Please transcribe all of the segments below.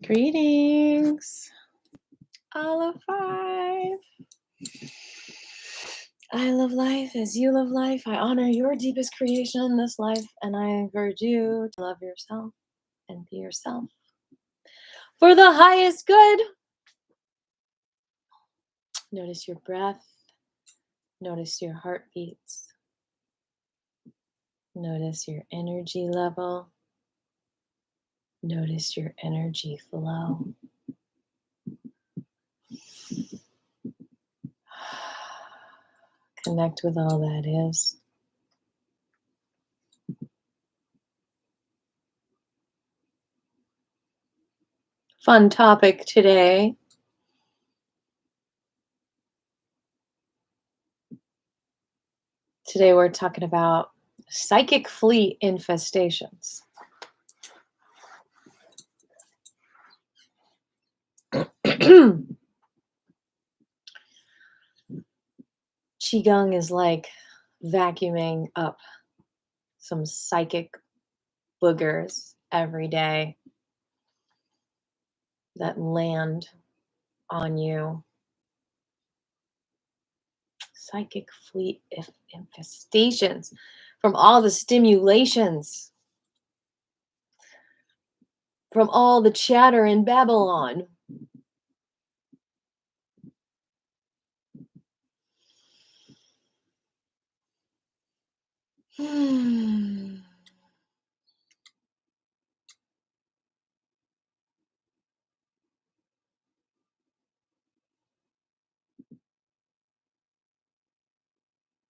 Greetings, all of five. I love life as you love life. I honor your deepest creation in this life, and I encourage you to love yourself and be yourself for the highest good. Notice your breath. Notice your heartbeats. Notice your energy level. Notice your energy flow. Connect with all that is. Fun topic today. Today we're talking about psychic flea infestations. Qigong is like vacuuming up some psychic boogers every day that land on you. Psychic flea infestations from all the stimulations, from all the chatter in Babylon.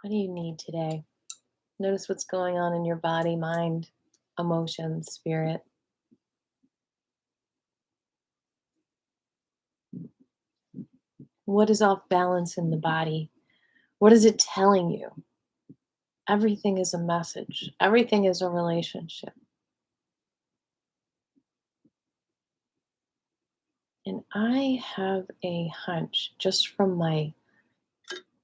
What do you need today? Notice what's going on in your body, mind, emotions, spirit. What is off balance in the body? What is it telling you? Everything is a message. Everything is a relationship. And I have a hunch, just from my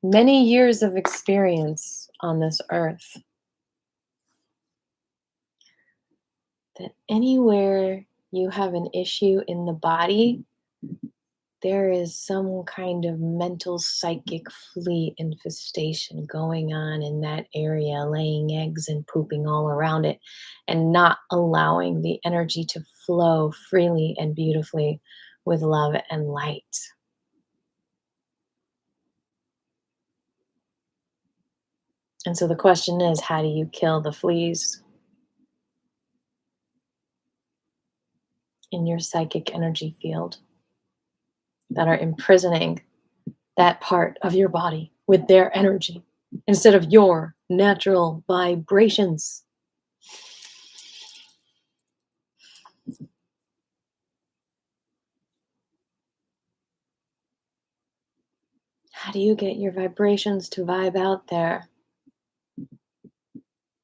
many years of experience on this earth, that anywhere you have an issue in the body, there is some kind of mental psychic flea infestation going on in that area, laying eggs and pooping all around it, and not allowing the energy to flow freely and beautifully with love and light. And so the question is, how do you kill the fleas in your psychic energy field that are imprisoning that part of your body with their energy instead of your natural vibrations? How do you get your vibrations to vibe out there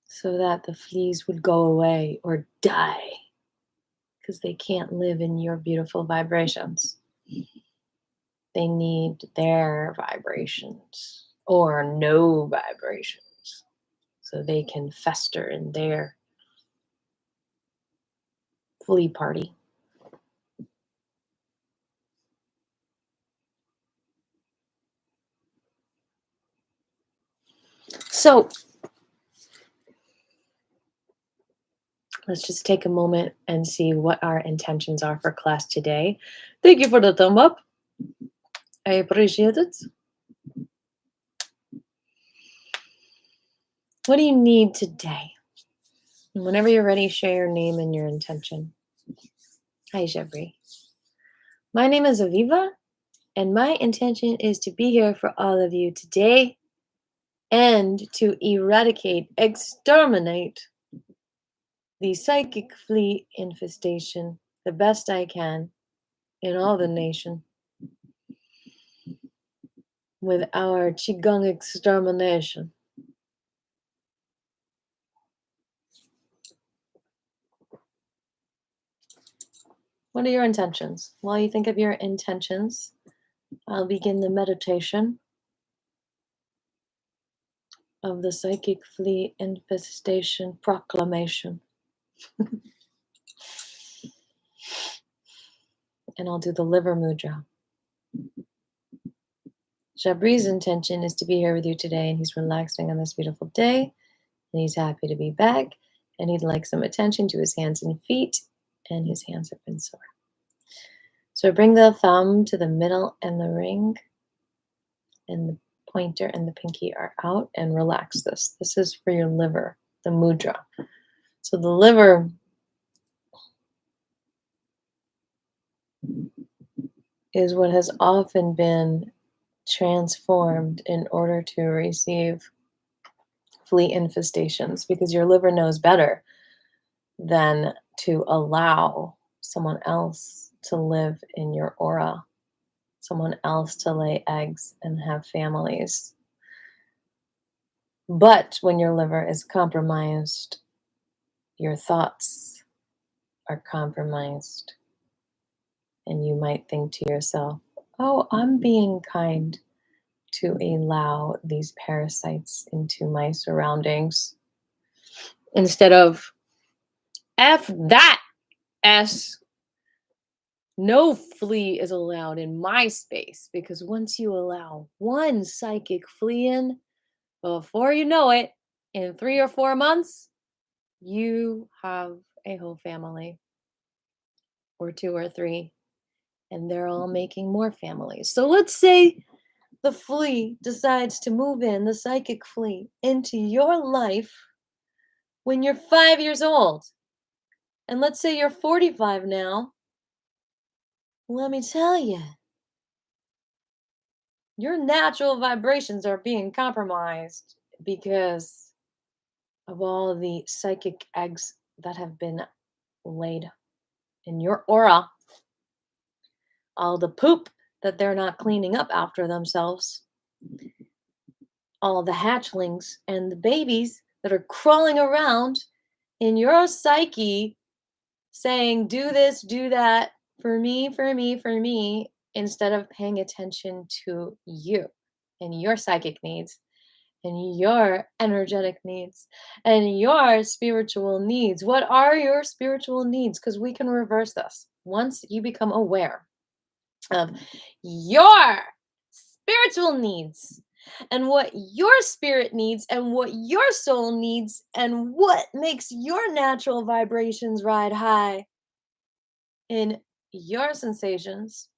so that the fleas would go away or die because they can't live in your beautiful vibrations? They need their vibrations or no vibrations so they can fester in their flea party. So let's just take a moment and see what our intentions are for class today. Thank you for the thumb up. I appreciate it. What do you need today? And whenever you're ready, share your name and your intention. Hi, Jeffrey. My name is Aviva, and my intention is to be here for all of you today and to eradicate, exterminate the psychic flea infestation the best I can in all the nation with our qigong extermination. What are your intentions? While you think of your intentions, I'll begin the meditation of the psychic flea infestation proclamation. and I'll do the liver mudra. Jabri's intention is to be here with you today, and he's relaxing on this beautiful day, and he's happy to be back, and he'd like some attention to his hands and feet, and his hands have been sore. So bring the thumb to the middle and the ring, and the pointer and the pinky are out, and relax this. This is for your liver, the mudra. So the liver is what has often been transformed in order to receive flea infestations, because your liver knows better than to allow someone else to live in your aura, someone else to lay eggs and have families. But when your liver is compromised, your thoughts are compromised. And you might think to yourself, oh, I'm being kind to allow these parasites into my surroundings. Instead of, F that, S, no flea is allowed in my space. Because once you allow one psychic flea in, before you know it, in 3 or 4 months, you have a whole family, or 2 or 3, and they're all making more families. So let's say the flea decides to move in, the psychic flea, into your life when you're 5 years old. And let's say you're 45 now. Let me tell you, your natural vibrations are being compromised because of all the psychic eggs that have been laid in your aura, all the poop that they're not cleaning up after themselves, all the hatchlings and the babies that are crawling around in your psyche saying, do this, do that, for me, for me, for me, instead of paying attention to you and your psychic needs and your energetic needs and your spiritual needs. What are your spiritual needs? Because we can reverse this. Once you become aware of your spiritual needs and what your spirit needs and what your soul needs and what makes your natural vibrations ride high in your sensations,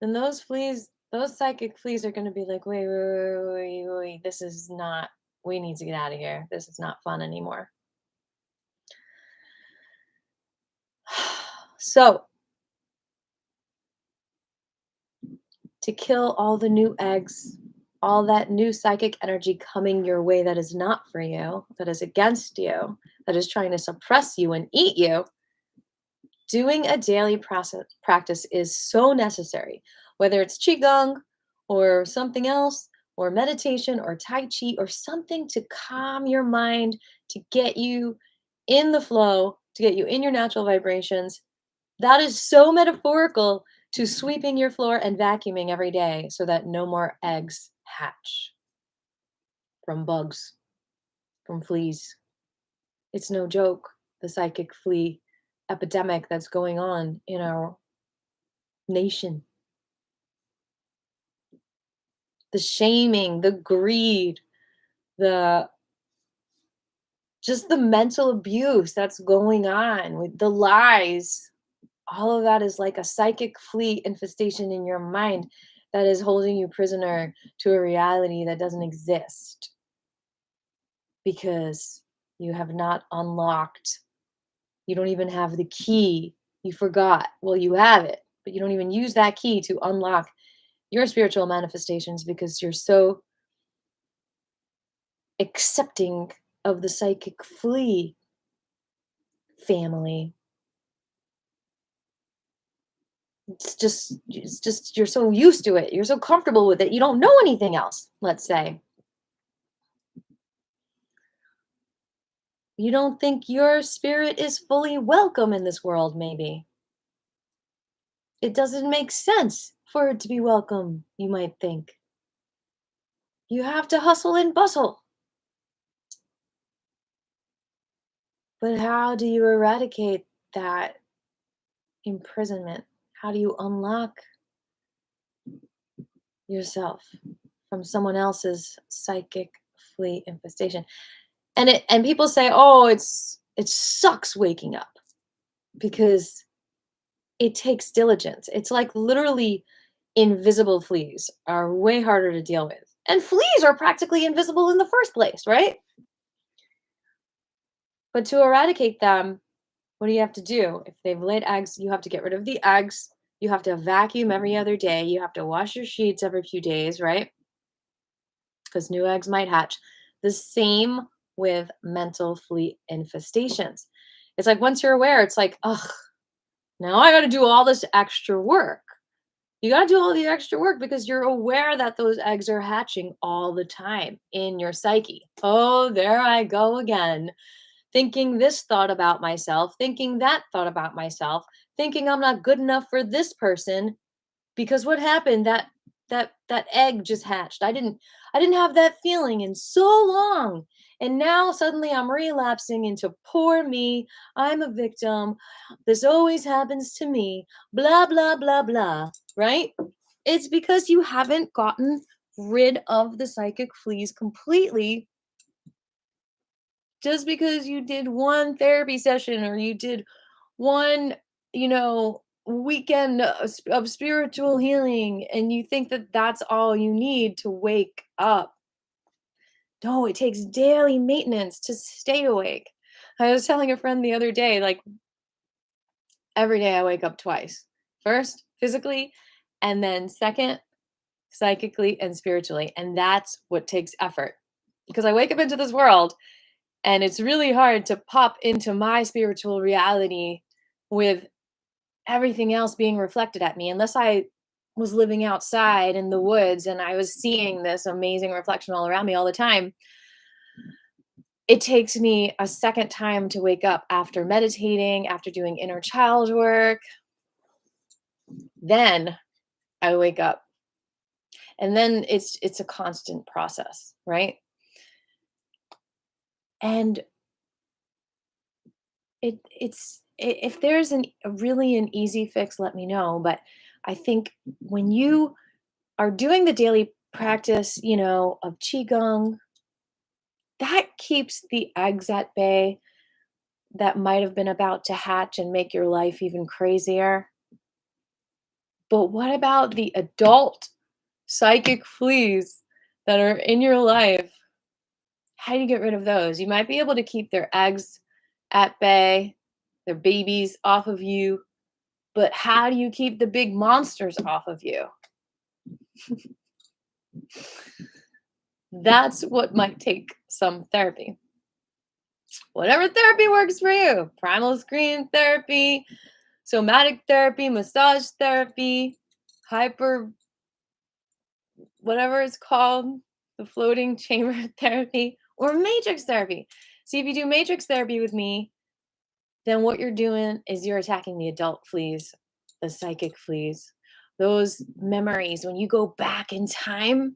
then those fleas, those psychic fleas are going to be like, wait, this is not, we need to get out of here. This is not fun anymore. So, to kill all the new eggs, all that new psychic energy coming your way that is not for you, that is against you, that is trying to suppress you and eat you, doing a daily practice is so necessary. Whether it's qigong or something else, or meditation or tai chi, or something to calm your mind, to get you in the flow, to get you in your natural vibrations, that is so metaphorical to sweeping your floor and vacuuming every day so that no more eggs hatch from bugs, from fleas. It's no joke, the psychic flea epidemic that's going on in our nation. The shaming, the greed, the just the mental abuse that's going on with the lies. All of that is like a psychic flea infestation in your mind that is holding you prisoner to a reality that doesn't exist because you have not unlocked. You don't even have the key. You forgot. Well, you have it, but you don't even use that key to unlock your spiritual manifestations because you're so accepting of the psychic flea family. It's just you're so used to it. You're so comfortable with it. You don't know anything else, let's say. You don't think your spirit is fully welcome in this world, maybe. It doesn't make sense for it to be welcome, you might think. You have to hustle and bustle. But how do you eradicate that imprisonment? How do you unlock yourself from someone else's psychic flea infestation? And people say, "Oh, it sucks waking up because it takes diligence." It's like literally invisible fleas are way harder to deal with. And fleas are practically invisible in the first place, right? But to eradicate them, what do you have to do? If they've laid eggs, you have to get rid of the eggs. You have to vacuum every other day. You have to wash your sheets every few days, right? Because new eggs might hatch. The same with mental flea infestations. It's like once you're aware, it's like, ugh, now I got to do all this extra work. You got to do all the extra work because you're aware that those eggs are hatching all the time in your psyche. Oh, there I go again. Thinking this thought about myself, thinking that thought about myself, thinking I'm not good enough for this person because what happened? That egg just hatched. I didn't have that feeling in so long. And now suddenly I'm relapsing into poor me. I'm a victim. This always happens to me. Blah blah blah blah, right? It's because you haven't gotten rid of the psychic fleas completely just because you did one therapy session or you did one, weekend of spiritual healing and you think that that's all you need to wake up. No, it takes daily maintenance to stay awake. I was telling a friend the other day, like every day I wake up twice. First, physically, and then second, psychically and spiritually. And that's what takes effort. Because I wake up into this world and it's really hard to pop into my spiritual reality with everything else being reflected at me unless I was living outside in the woods and I was seeing this amazing reflection all around me all the time. It takes me a second time to wake up after meditating, after doing inner child work. Then I wake up. And then it's a constant process, right? And if there's a really an easy fix, let me know. But I think when you are doing the daily practice, of qigong, that keeps the eggs at bay that might have been about to hatch and make your life even crazier. But what about the adult psychic fleas that are in your life? How do you get rid of those? You might be able to keep their eggs at bay, their babies off of you, but how do you keep the big monsters off of you? That's what might take some therapy. Whatever therapy works for you. Primal screen therapy, somatic therapy, massage therapy, hyper, whatever it's called, the floating chamber therapy, or matrix therapy. See, if you do matrix therapy with me, then what you're doing is you're attacking the adult fleas, the psychic fleas, those memories. When you go back in time,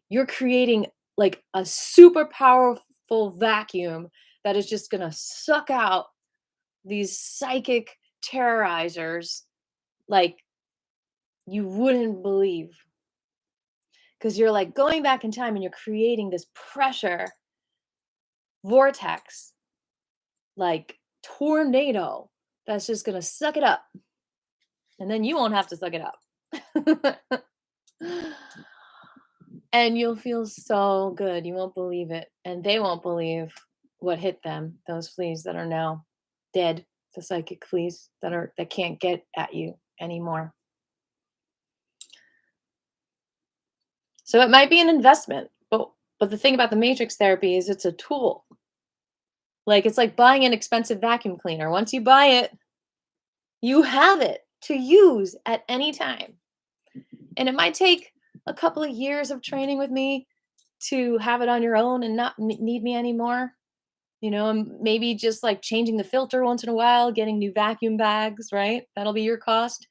you're creating like a super powerful vacuum that is just going to suck out these psychic terrorizers like you wouldn't believe. Because you're like going back in time and you're creating this pressure vortex, like tornado, that's just going to suck it up. And then you won't have to suck it up. And you'll feel so good. You won't believe it. And they won't believe what hit them, those fleas that are now dead, the psychic fleas that can't get at you anymore. So it might be an investment, but the thing about the matrix therapy is it's a tool. Like it's like buying an expensive vacuum cleaner. Once you buy it, you have it to use at any time. And it might take a couple of years of training with me to have it on your own and not need me anymore. And maybe just like changing the filter once in a while, getting new vacuum bags, right? That'll be your cost.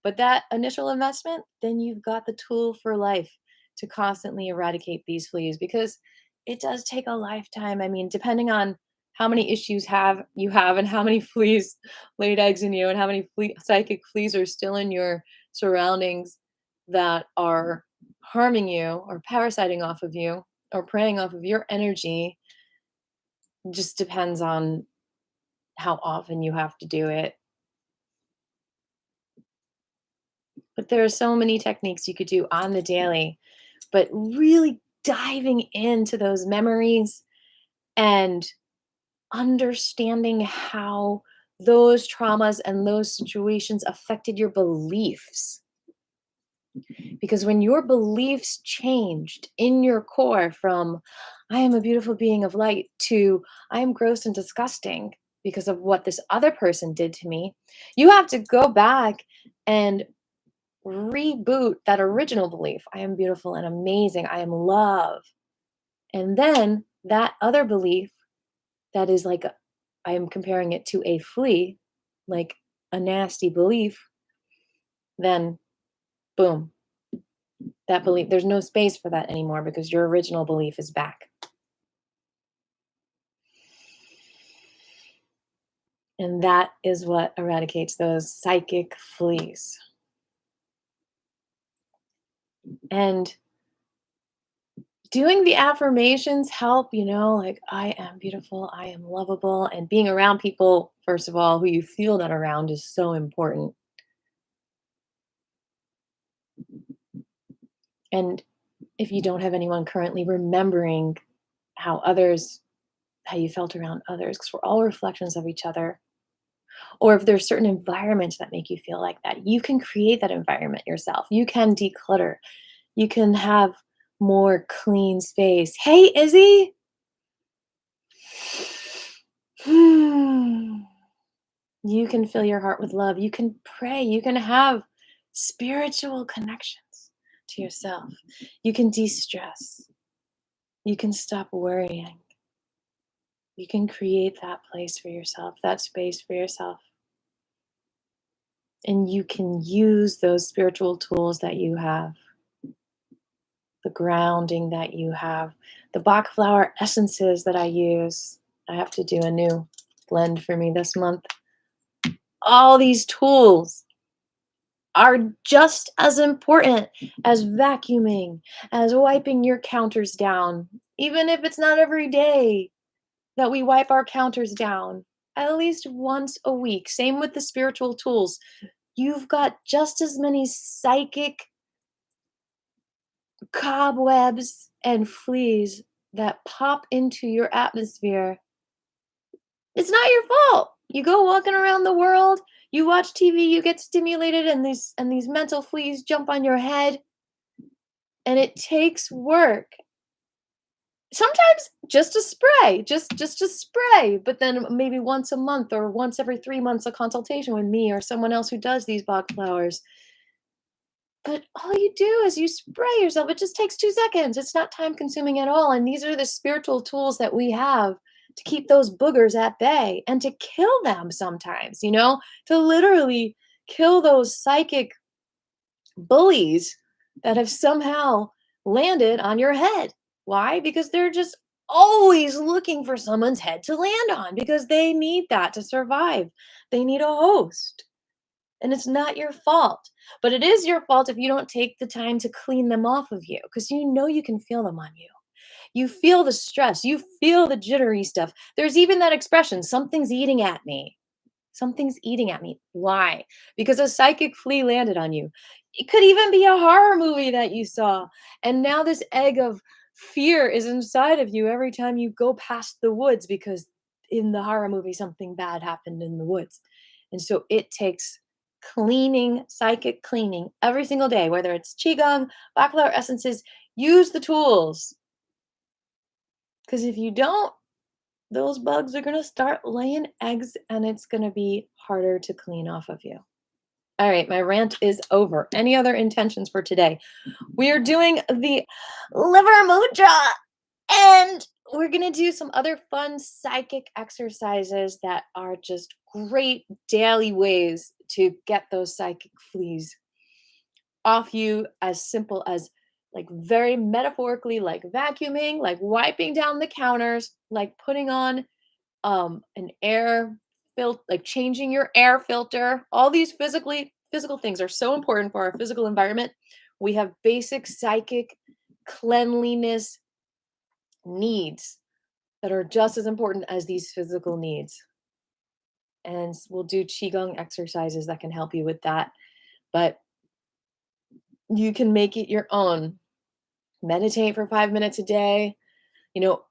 But that initial investment, then you've got the tool for life to constantly eradicate these fleas because it does take a lifetime. I mean, depending on how many issues have you have and how many fleas laid eggs in you and how many psychic fleas are still in your surroundings that are harming you or parasiting off of you or preying off of your energy just depends on how often you have to do it. But there are so many techniques you could do on the daily, but really diving into those memories and understanding how those traumas and those situations affected your beliefs. Because when your beliefs changed in your core from, I am a beautiful being of light, to, I am gross and disgusting because of what this other person did to me, you have to go back and reboot that original belief. I am beautiful and amazing. I am love. And then that other belief that is like, I am comparing it to a flea, like a nasty belief, then boom, that belief, there's no space for that anymore because your original belief is back. And that is what eradicates those psychic fleas. And doing the affirmations help, like I am beautiful, I am lovable, and being around people, first of all, who you feel that around is so important. And if you don't have anyone currently, remembering how others, how you felt around others, because we're all reflections of each other. Or if there's certain environments that make you feel like that, you can create that environment yourself. You can declutter. You can have more clean space. Hey, Izzy. You can fill your heart with love. You can pray. You can have spiritual connections to yourself. You can de stress. You can stop worrying. You can create that place for yourself, that space for yourself. And you can use those spiritual tools that you have, the grounding that you have, the Bach flower essences that I use. I have to do a new blend for me this month. All these tools are just as important as vacuuming, as wiping your counters down, even if it's not every day that we wipe our counters down, at least once a week. Same with the spiritual tools. You've got just as many psychic cobwebs and fleas that pop into your atmosphere. It's not your fault. You go walking around the world, you watch TV, you get stimulated, and these mental fleas jump on your head, and it takes work. Sometimes just a spray, just a spray, but then maybe once a month or once every 3 months a consultation with me or someone else who does these Bach flowers. But all you do is you spray yourself. It just takes 2 seconds. It's not time consuming at all. And these are the spiritual tools that we have to keep those boogers at bay and to kill them sometimes, to literally kill those psychic bullies that have somehow landed on your head. Why? Because they're just always looking for someone's head to land on because they need that to survive. They need a host. And it's not your fault. But it is your fault if you don't take the time to clean them off of you because you can feel them on you. You feel the stress, you feel the jittery stuff. There's even that expression, something's eating at me. Something's eating at me. Why? Because a psychic flea landed on you. It could even be a horror movie that you saw. And now this egg of fear is inside of you every time you go past the woods because in the horror movie something bad happened in the woods. And so it takes cleaning, psychic cleaning every single day, whether it's qigong, Bach flower essences, use the tools. Because if you don't, those bugs are going to start laying eggs and it's going to be harder to clean off of you. All right, my rant is over. Any other intentions for today? We are doing the liver mudra and we're going to do some other fun psychic exercises that are just great daily ways to get those psychic fleas off you, as simple as like very metaphorically like vacuuming, like wiping down the counters, like putting on an air filter, like changing your air filter. All these physical things are so important for our physical environment. We have basic psychic cleanliness needs that are just as important as these physical needs. And we'll do qigong exercises that can help you with that. But you can make it your own. Meditate for 5 minutes a day. You know,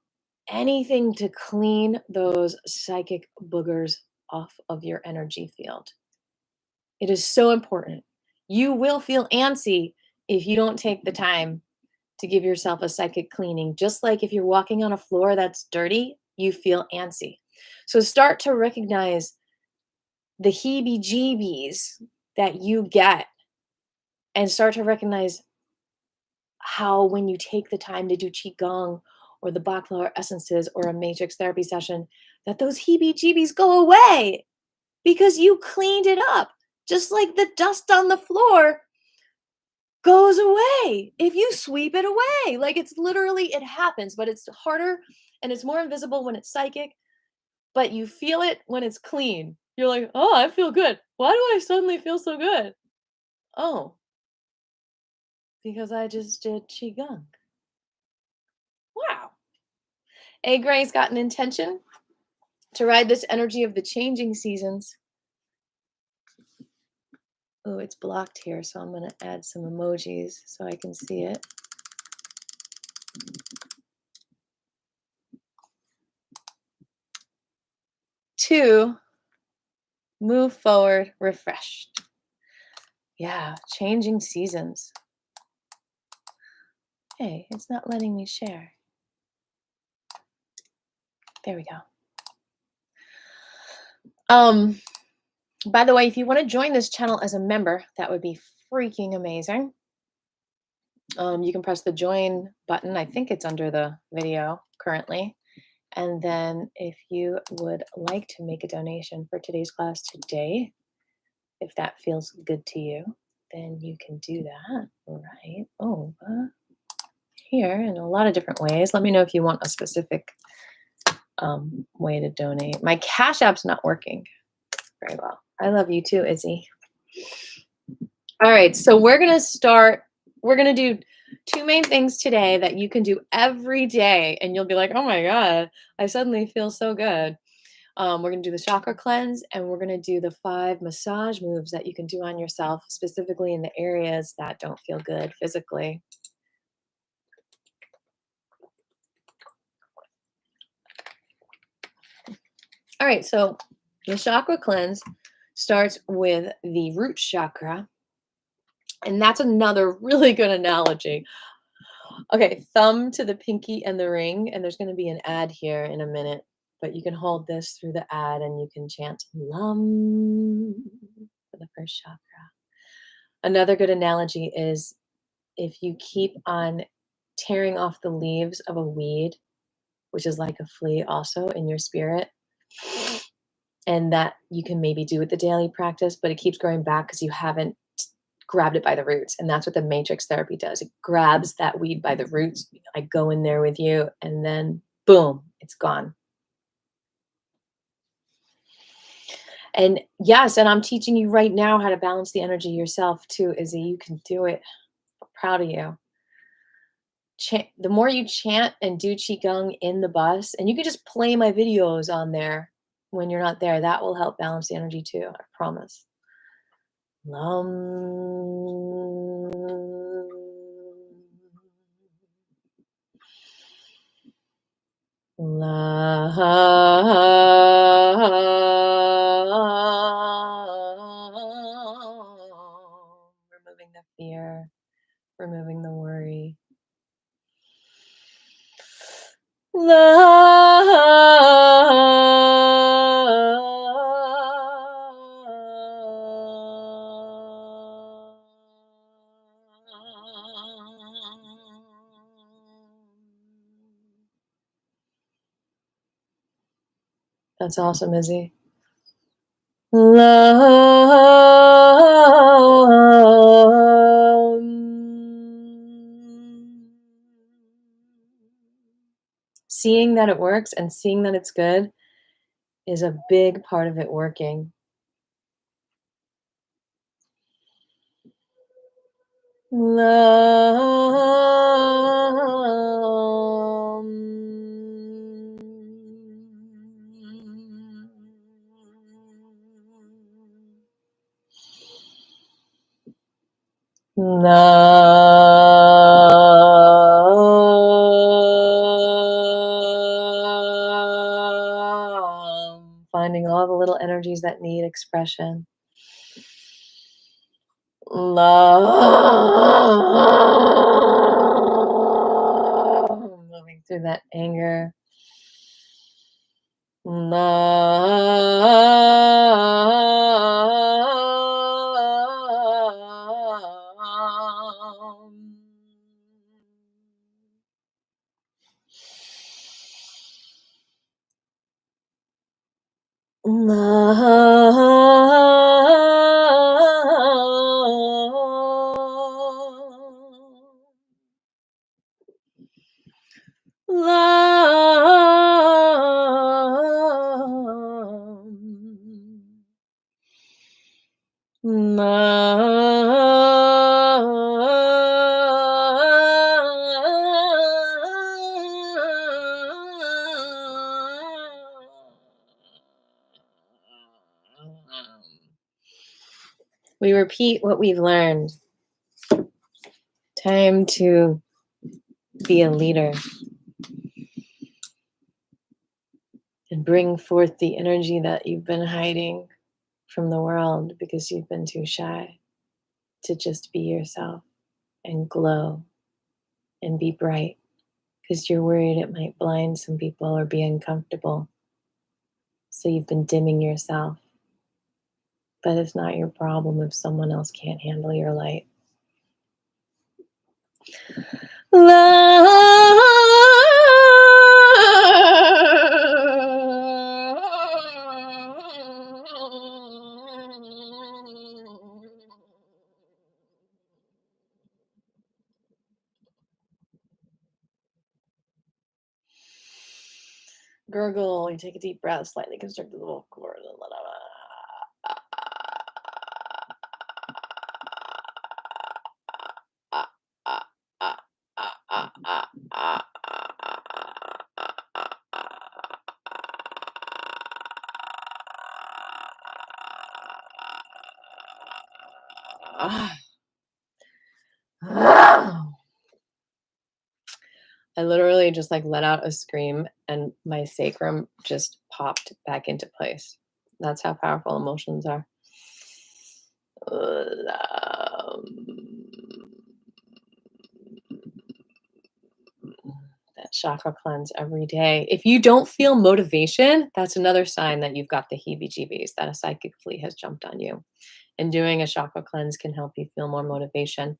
anything to clean those psychic boogers off of your energy field. It is so important. You will feel antsy if you don't take the time to give yourself a psychic cleaning. Just like if you're walking on a floor that's dirty, you feel antsy. So start to recognize the heebie jeebies that you get and start to recognize how when you take the time to do qigong or the Bach flower essences or a matrix therapy session, that those heebie jeebies go away because you cleaned it up. Just like the dust on the floor goes away if you sweep it away. Like it's literally, it happens, but it's harder and it's more invisible when it's psychic, but you feel it when it's clean. You're like, oh, I feel good. Why do I suddenly feel so good? Oh, because I just did qigong. Wow. A Gray's got an intention to ride this energy of the changing seasons. Oh, it's blocked here, so I'm going to add some emojis so I can see it. To move forward refreshed. Yeah, changing seasons. Hey, it's not letting me share. There we go. By the way, if you want to join this channel as a member, that would be freaking amazing. You can press the join button. I think it's under the video currently. And then if you would like to make a donation for today's class today, if that feels good to you, then you can do that right over here in a lot of different ways. Let me know if you want a specific way to donate. My Cash App's not working very well. I love you too, Izzy. All right, so we're going to do two main things today that you can do every day, and you'll be like, oh my God, I suddenly feel so good. We're going to do the chakra cleanse, and we're going to do the 5 massage moves that you can do on yourself, specifically in the areas that don't feel good physically. All right, so the chakra cleanse starts with the root chakra, and that's another really good analogy. Okay, thumb to the pinky and the ring, and there's going to be an ad here in a minute, but you can hold this through the ad and you can chant Lam for the first chakra. Another good analogy is if you keep on tearing off the leaves of a weed, which is like a flea also in your spirit, and that you can maybe do with the daily practice, but it keeps growing back because you haven't grabbed it by the roots. And that's what the matrix therapy does. It grabs that weed by the roots. I go in there with you and then boom, it's gone. And yes, and I'm teaching you right now how to balance the energy yourself too, Izzy. You can do it. I'm proud of you. The more you chant and do qigong in the bus, and you can just play my videos on there when you're not there, that will help balance the energy too, I promise. Lam. Removing the fear, removing the worry. That's awesome, Izzy. Seeing that it works and seeing that it's good is a big part of it working. Finding all the little energies that need expression. Moving through that anger. We repeat what we've learned. Time to be a leader and bring forth the energy that you've been hiding from the world because you've been too shy to just be yourself and glow and be bright because you're worried it might blind some people or be uncomfortable. So you've been dimming yourself. But it's not your problem if someone else can't handle your light. Gurgle, you take a deep breath, slightly constrict the vocal cord. I literally just like let out a scream and my sacrum just popped back into place. That's how powerful emotions are. That chakra cleanse every day. If you don't feel motivation, that's another sign that you've got the heebie-jeebies, that a psychic flea has jumped on you. And doing a chakra cleanse can help you feel more motivation.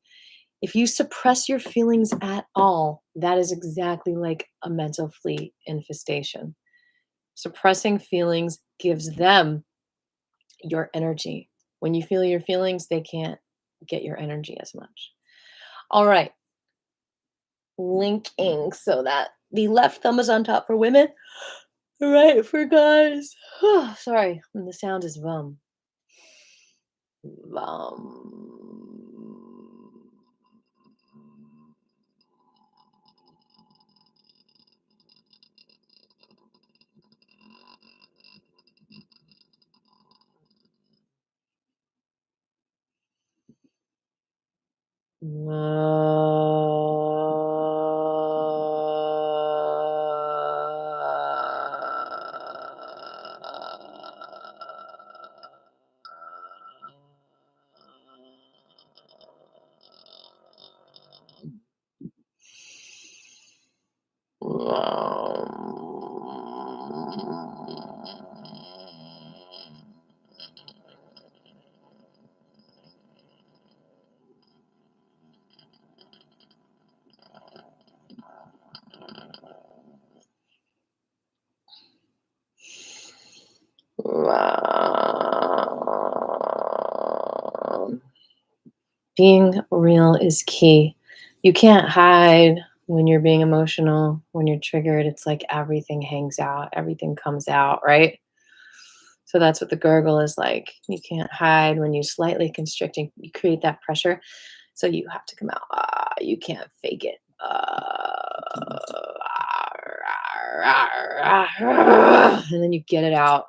If you suppress your feelings at all, that is exactly like a mental flea infestation. Suppressing feelings gives them your energy. When you feel your feelings, they can't get your energy as much. All right. Linking so that the left thumb is on top for women. Right for guys. Sorry, and the sound is vom. Being real is key. You can't hide when you're being emotional, when you're triggered. It's like everything hangs out, everything comes out, right? So that's what the gurgle is like. You can't hide when you slightly constricting. You create that pressure. So you have to come out. You can't fake it. And then you get it out.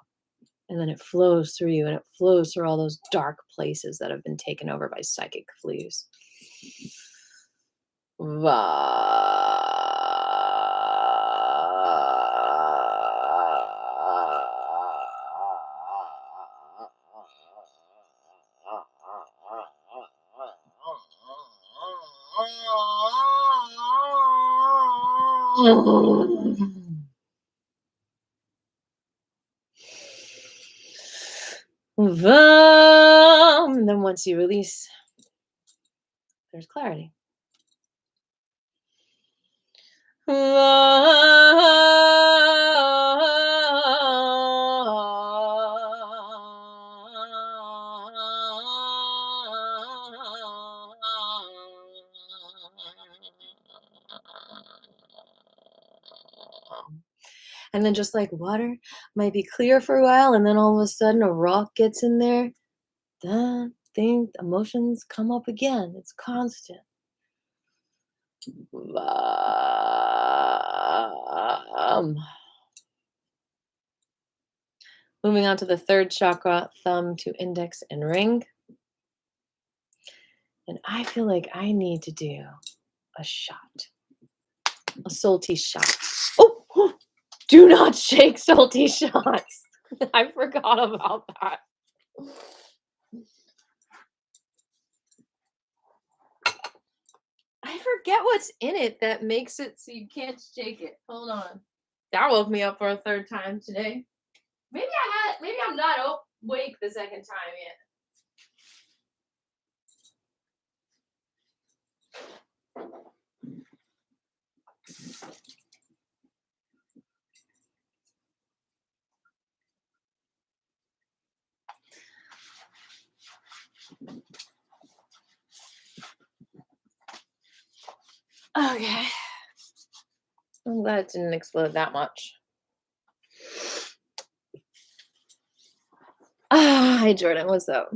And then it flows through you, and it flows through all those dark places that have been taken over by psychic fleas. And then once you release, there's clarity. And then just like water might be clear for a while, and then all of a sudden a rock gets in there, then emotions come up again. It's constant. Moving on to the third chakra, thumb to index and ring. And I feel like I need to do a shot, a salty shot. Oh, do not shake salty shots. I forgot about that. I forget what's in it that makes it so you can't shake it. Hold on. That woke me up for a third time today. Maybe I'm not awake the second time yet. Okay. I'm glad it didn't explode that much. Hi, Jordan. What's up?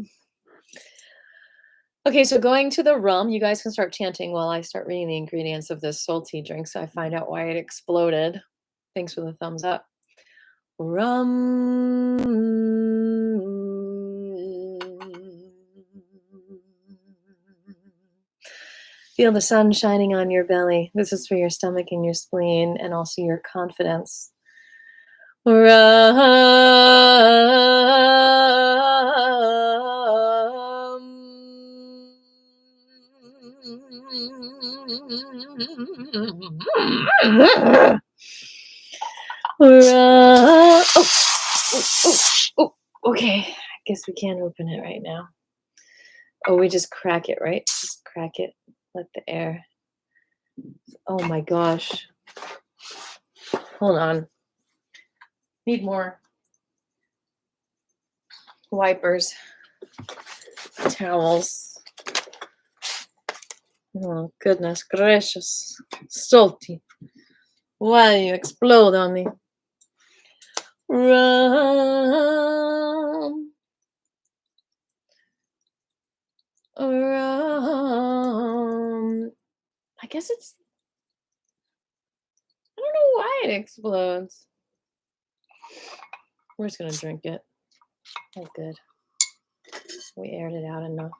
Okay, so going to the rum, you guys can start chanting while I start reading the ingredients of this salty drink so I find out why it exploded. Thanks for the thumbs up. Rum. Feel the sun shining on your belly. This is for your stomach and your spleen and also your confidence. Rum. Okay. I guess we can't open it right now. Oh, we just crack it, right? Just crack it. Let the air. Oh my gosh. Hold on. Need more wipers, towels. Oh, goodness gracious. Salty. Why you explode on me? Rum. Rum. I guess it's. I don't know why it explodes. We're just gonna drink it. Oh, good. We aired it out enough.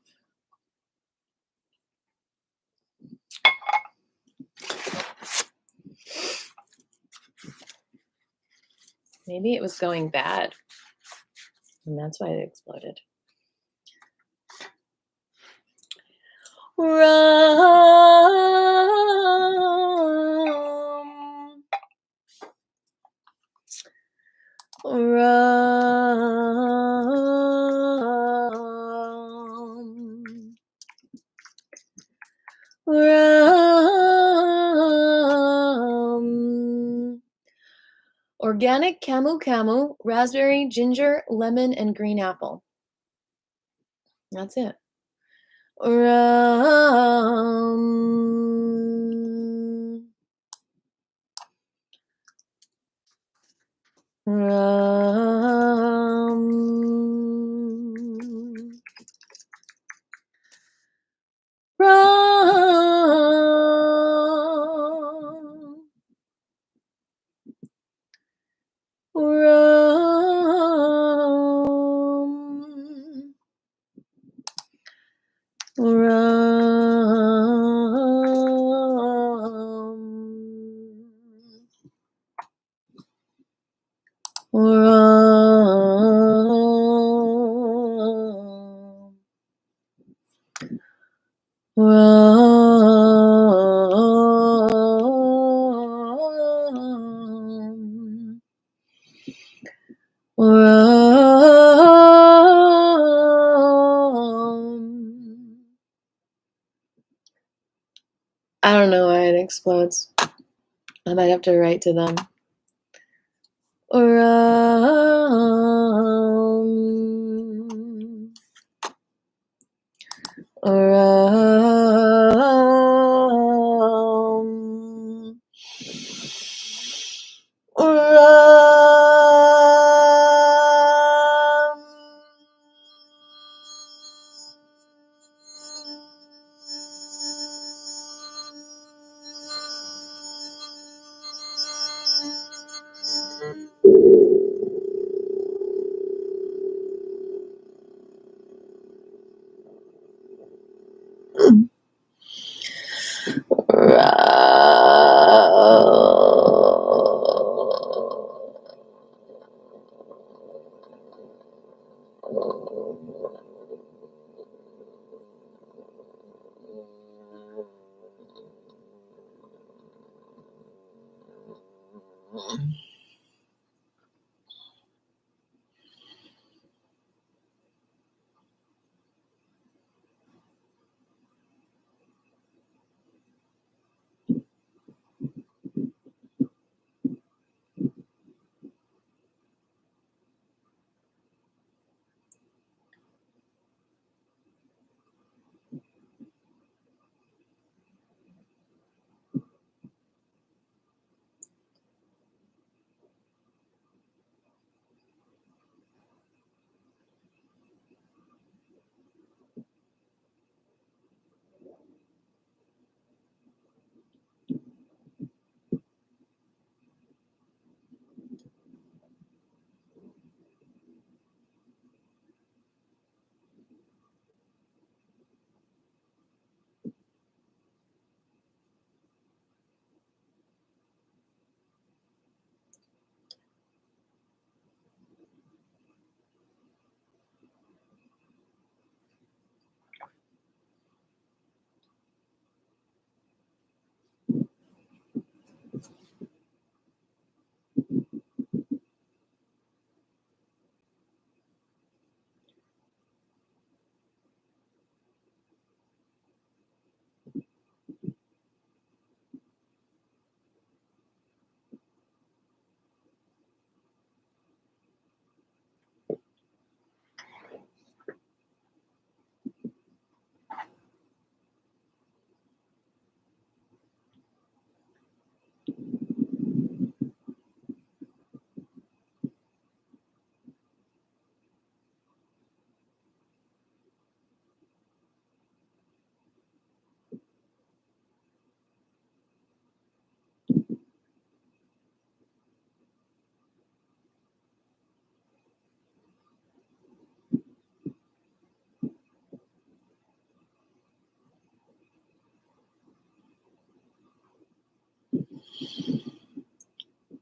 Maybe it was going bad, and that's why it exploded. Rum. Rum. Rum. Organic camu, raspberry, ginger, lemon, and green apple. That's it. Rum. Rum. I don't know why it explodes. I might have to write to them.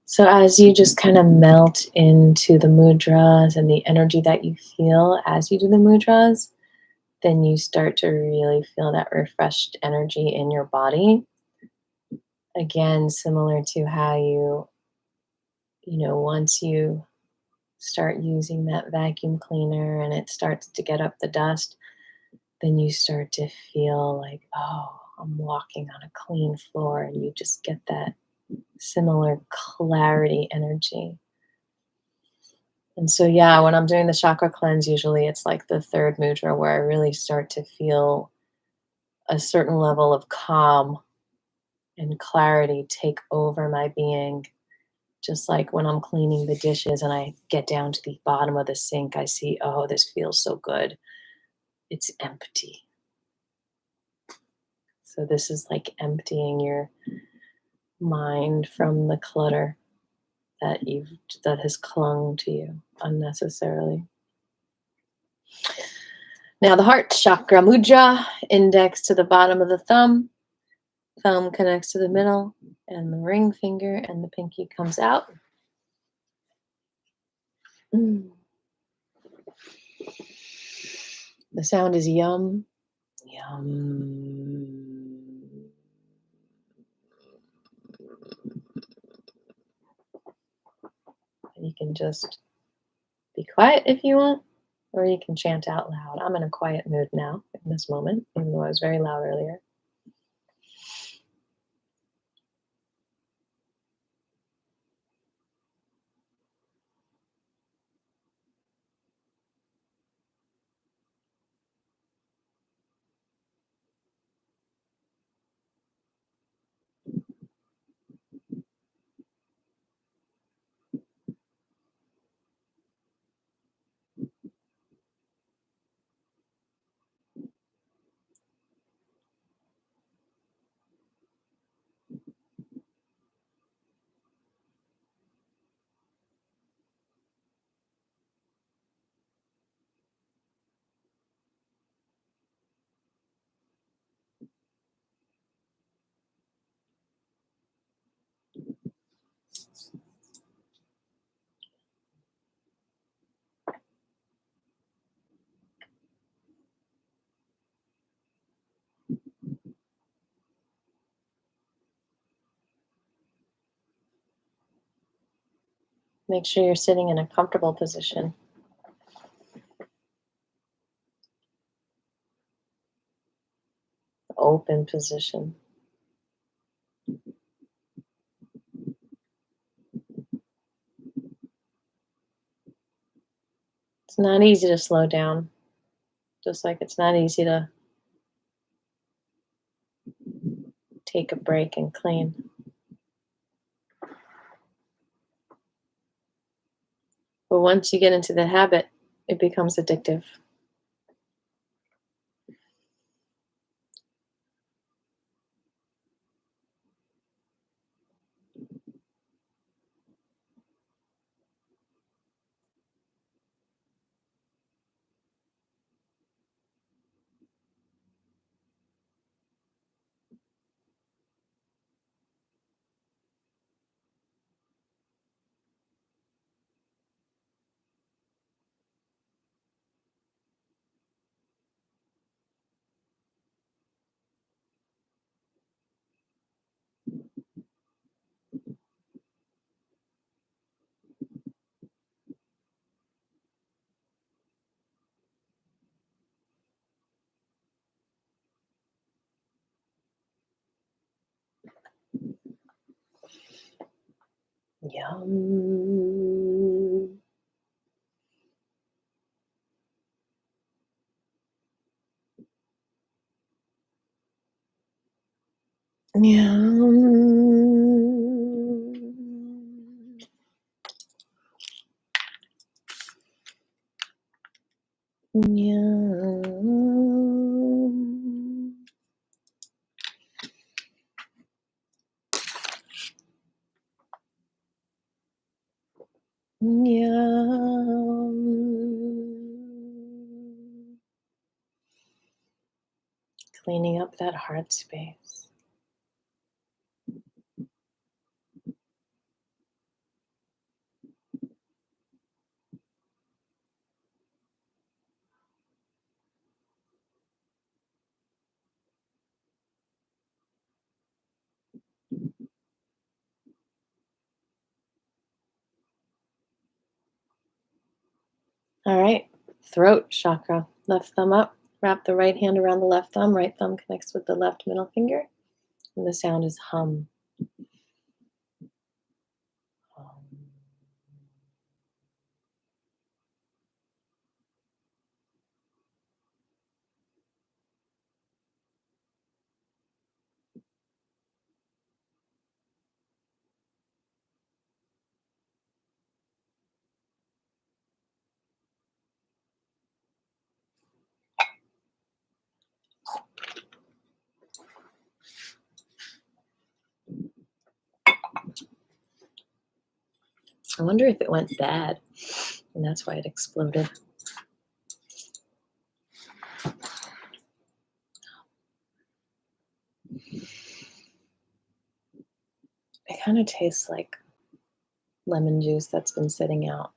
So as you just kind of melt into the mudras and the energy that you feel as you do the mudras, then you start to really feel that refreshed energy in your body. Again, similar to how once you start using that vacuum cleaner and it starts to get up the dust, then you start to feel like, oh, I'm walking on a clean floor, and you just get that similar clarity energy. And so, yeah, when I'm doing the chakra cleanse, usually it's like the third mudra where I really start to feel a certain level of calm and clarity take over my being. Just like when I'm cleaning the dishes and I get down to the bottom of the sink, I see, oh, this feels so good. It's empty. So this is like emptying your mind from the clutter that has clung to you unnecessarily. Now the heart chakra mudra, index to the bottom of the thumb. Thumb connects to the middle, and the ring finger and the pinky comes out. The sound is yum, yum. You can just be quiet if you want, or you can chant out loud. I'm in a quiet mood now in this moment, even though I was very loud earlier. Make sure you're sitting in a comfortable position. Open position. It's not easy to slow down, just like it's not easy to take a break and clean. But once you get into the habit, it becomes addictive. Yum. Yum. Yum. Yum. Cleaning up that heart space. All right, throat chakra. Left thumb up. Wrap the right hand around the left thumb. Right thumb connects with the left middle finger. And the sound is hum. Hum. I wonder if it went bad, and that's why it exploded. It kind of tastes like lemon juice that's been sitting out.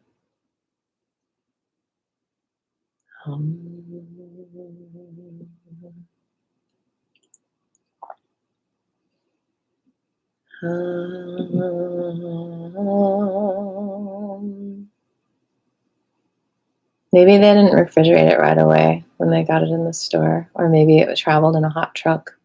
Maybe they didn't refrigerate it right away when they got it in the store, or maybe it traveled in a hot truck.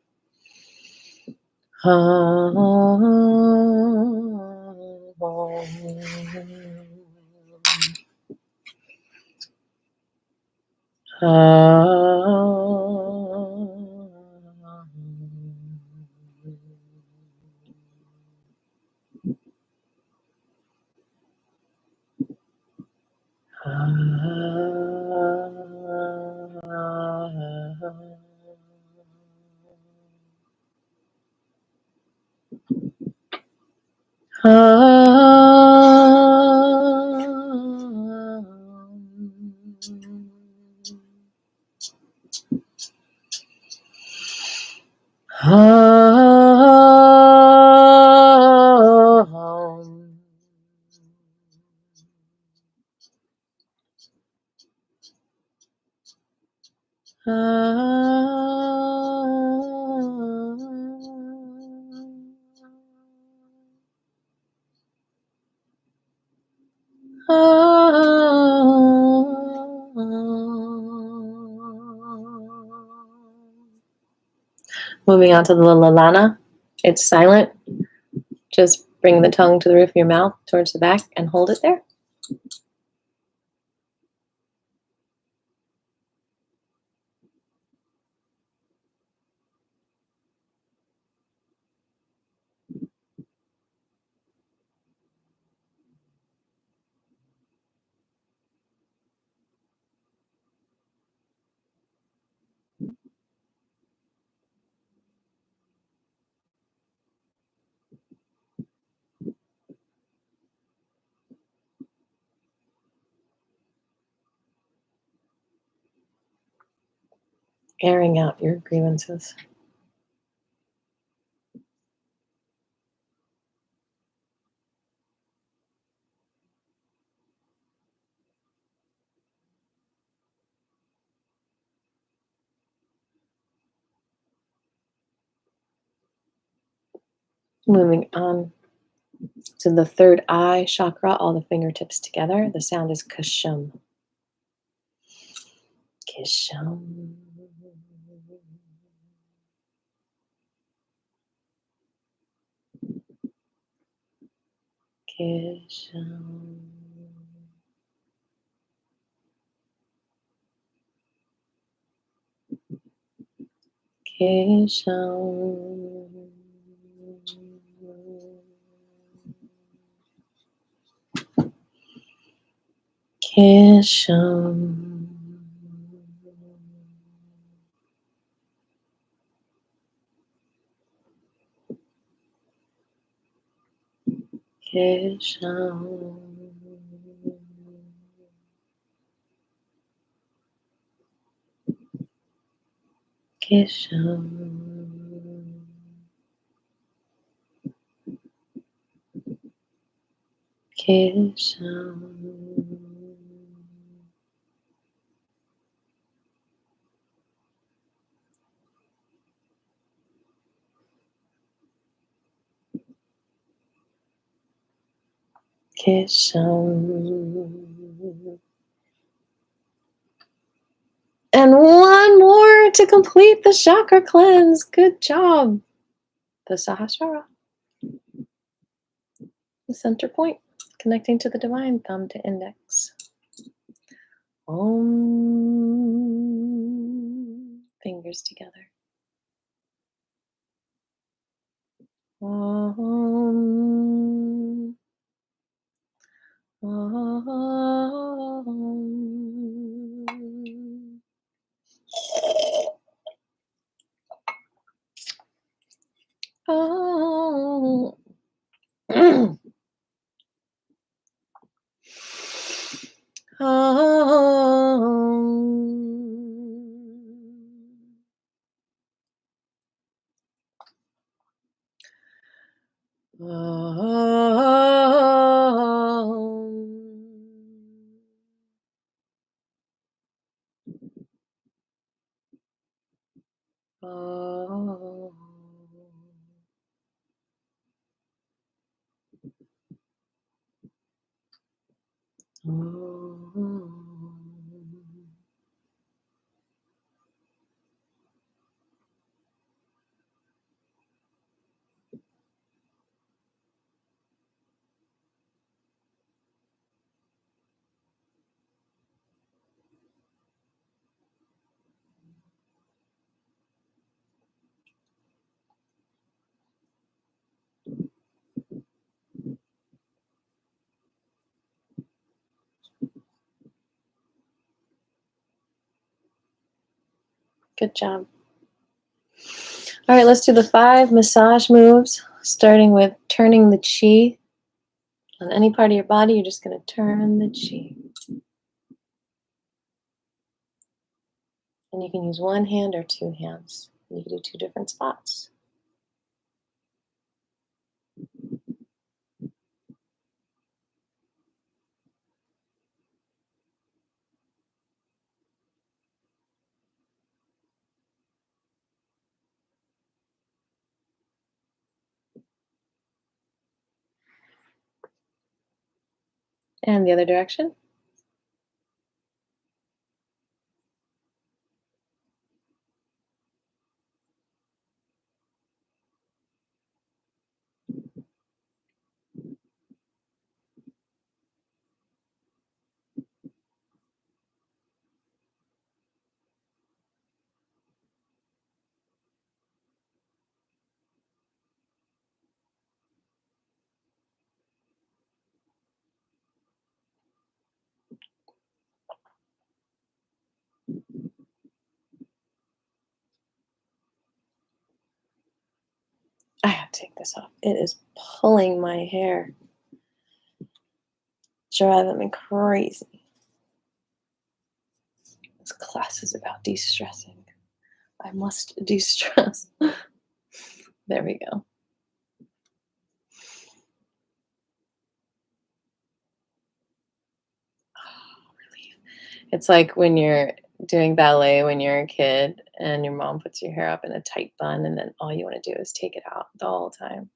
Moving on to the lalana. It's silent. Just bring the tongue to the roof of your mouth towards the back and hold it there. Airing out your grievances. Moving on to the third eye chakra, all the fingertips together. The sound is kashum. Kishum. Kishum. Kishum. Kishum. Kishum. Kishum. Kishum. Kishum. And one more to complete the chakra cleanse. Good job. The Sahasrara. The center point, connecting to the divine, thumb to index. Om. Fingers together. Om. Om. Oh. Oh. Oh. Good job. All right, let's do the 5 massage moves, starting with turning the chi. On any part of your body, you're just going to turn the chi. And you can use one hand or 2 hands. You can do 2 different spots. And the other direction. I have to take this off. It is pulling my hair. Driving me crazy. This class is about de-stressing. I must de-stress. There we go. Oh, relief. It's like when you're doing ballet when you're a kid and your mom puts your hair up in a tight bun and then all you want to do is take it out the whole time.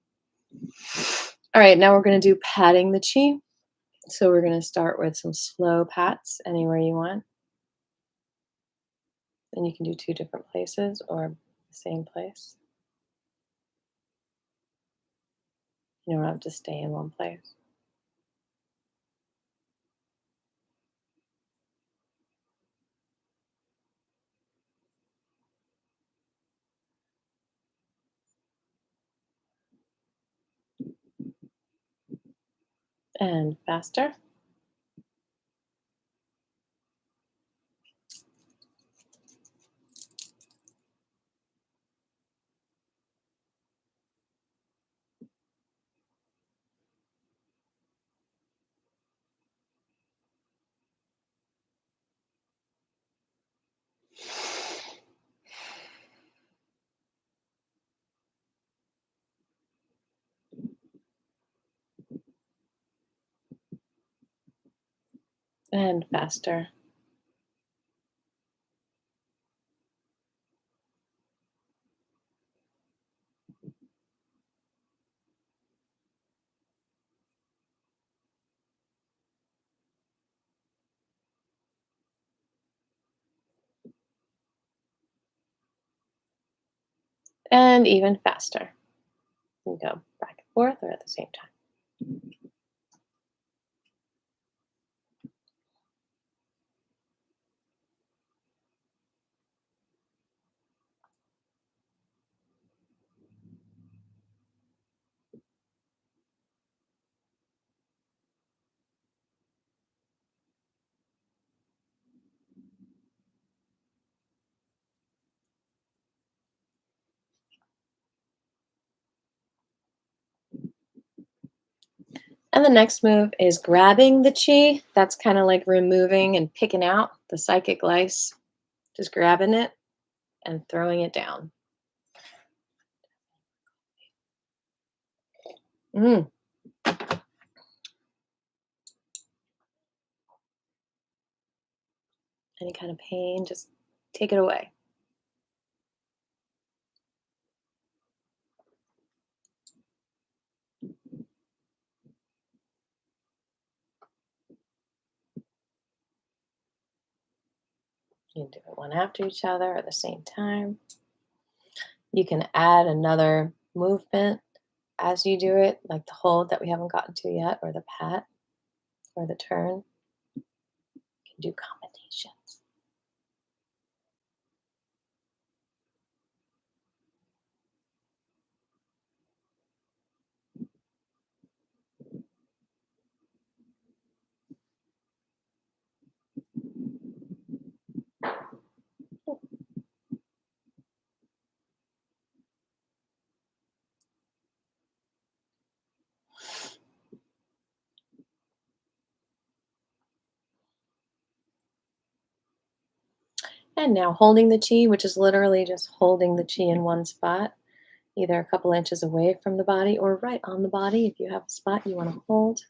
All right, now we're going to do patting the chi. So we're going to start with some slow pats anywhere you want. And you can do 2 different places or the same place. You don't have to stay in one place. And faster. And faster. And even faster. You go back and forth or at the same time. And the next move is grabbing the chi. That's kind of like removing and picking out the psychic lice. Just grabbing it and throwing it down. Mm. Any kind of pain, just take it away. You can do it one after each other or at the same time. You can add another movement as you do it, like the hold that we haven't gotten to yet, or the pat, or the turn. You can do combinations. And now holding the chi, which is literally just holding the chi in one spot, either a couple inches away from the body or right on the body if you have a spot you want to hold.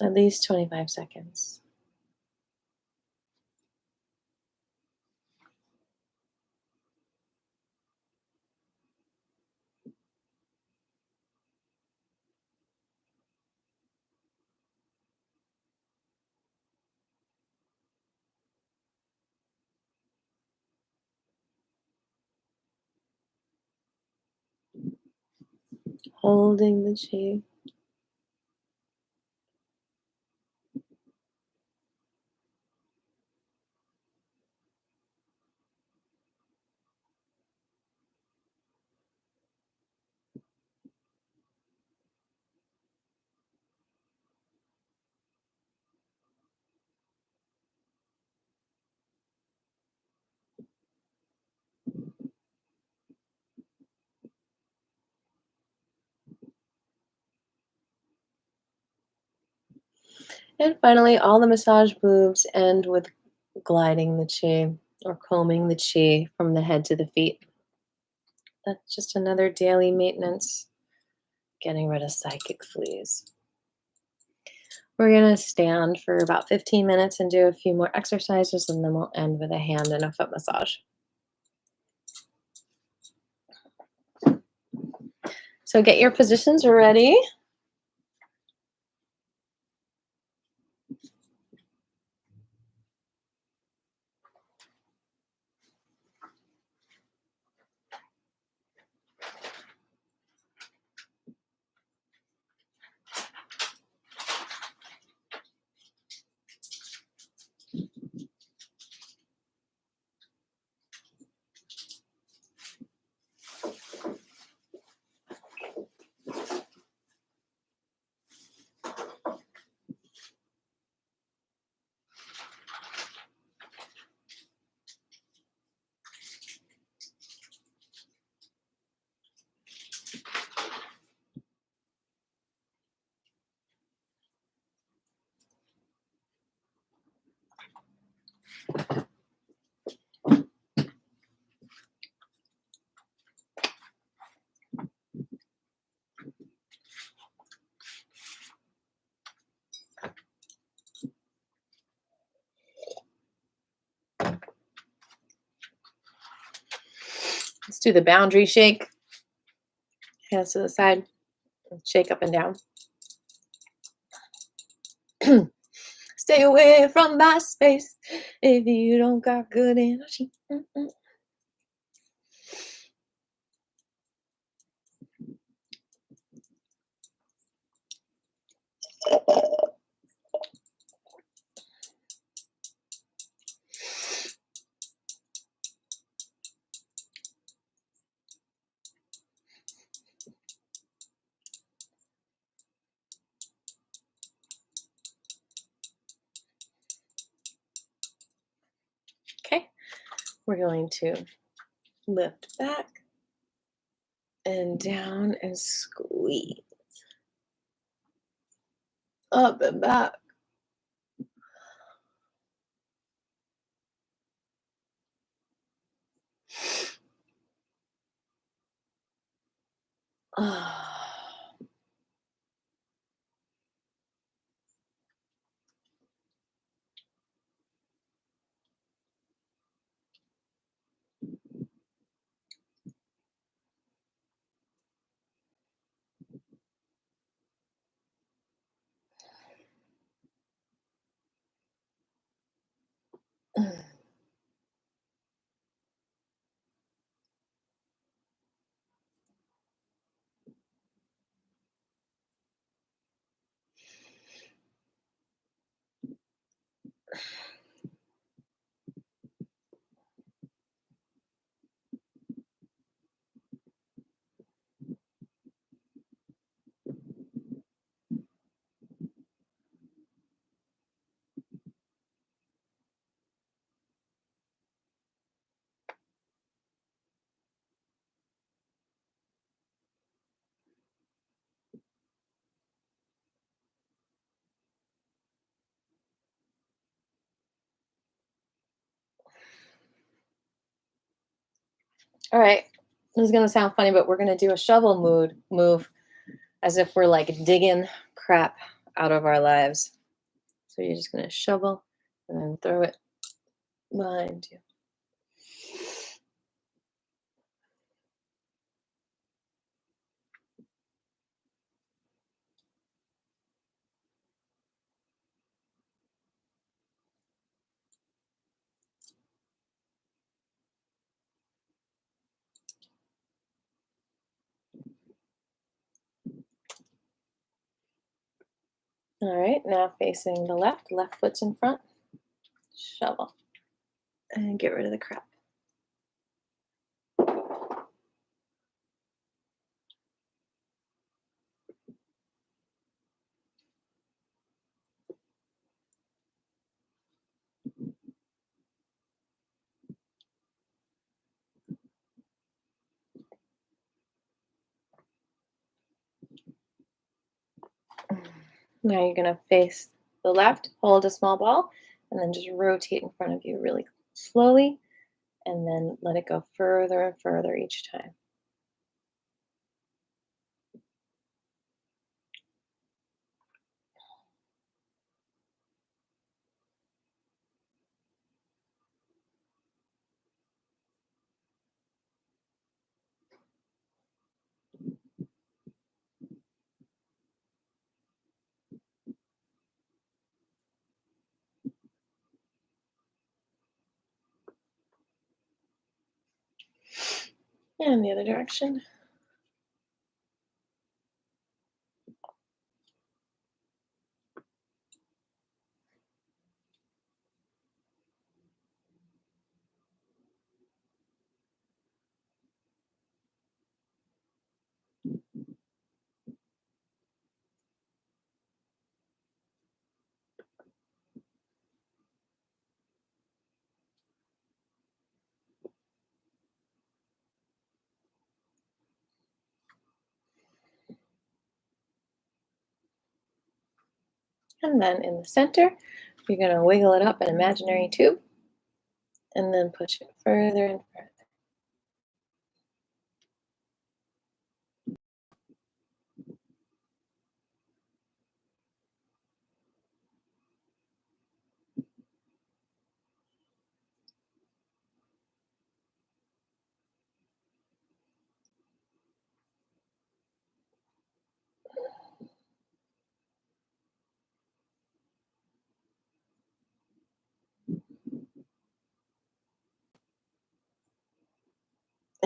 At least 25 seconds. Holding the chi. And finally, all the massage moves end with gliding the chi or combing the chi from the head to the feet. That's just another daily maintenance, getting rid of psychic fleas. We're going to stand for about 15 minutes and do a few more exercises, and then we'll end with a hand and a foot massage. So get your positions ready. Let's do the boundary shake. Hands to the side. Shake up and down. Stay away from my space if you don't got good energy. Okay, we're going to lift back and down and squeeze. Up and back. All right. This is going to sound funny, but we're going to do a shovel move as if we're like digging crap out of our lives. So you're just going to shovel and then throw it behind you. All right, now facing the left foot's in front, shovel, and get rid of the crap. Now you're gonna face the left, hold a small ball, and then just rotate in front of you really slowly, and then let it go further and further each time. And the other direction. And then in the center, you're gonna wiggle it up an imaginary tube, and then push it further and further.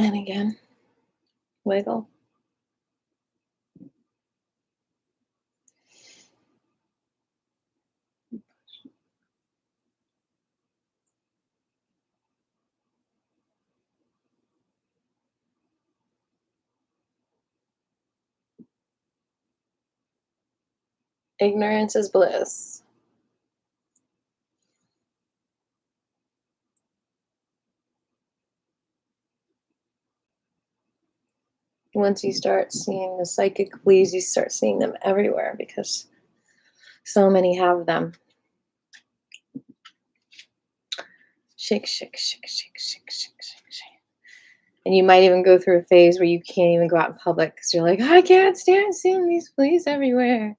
And again, wiggle. Ignorance is bliss. Once you start seeing the psychic fleas, you start seeing them everywhere because so many have them. Shake, shake, shake, shake, shake, shake, shake, shake. And you might even go through a phase where you can't even go out in public because you're like, I can't stand seeing these fleas everywhere.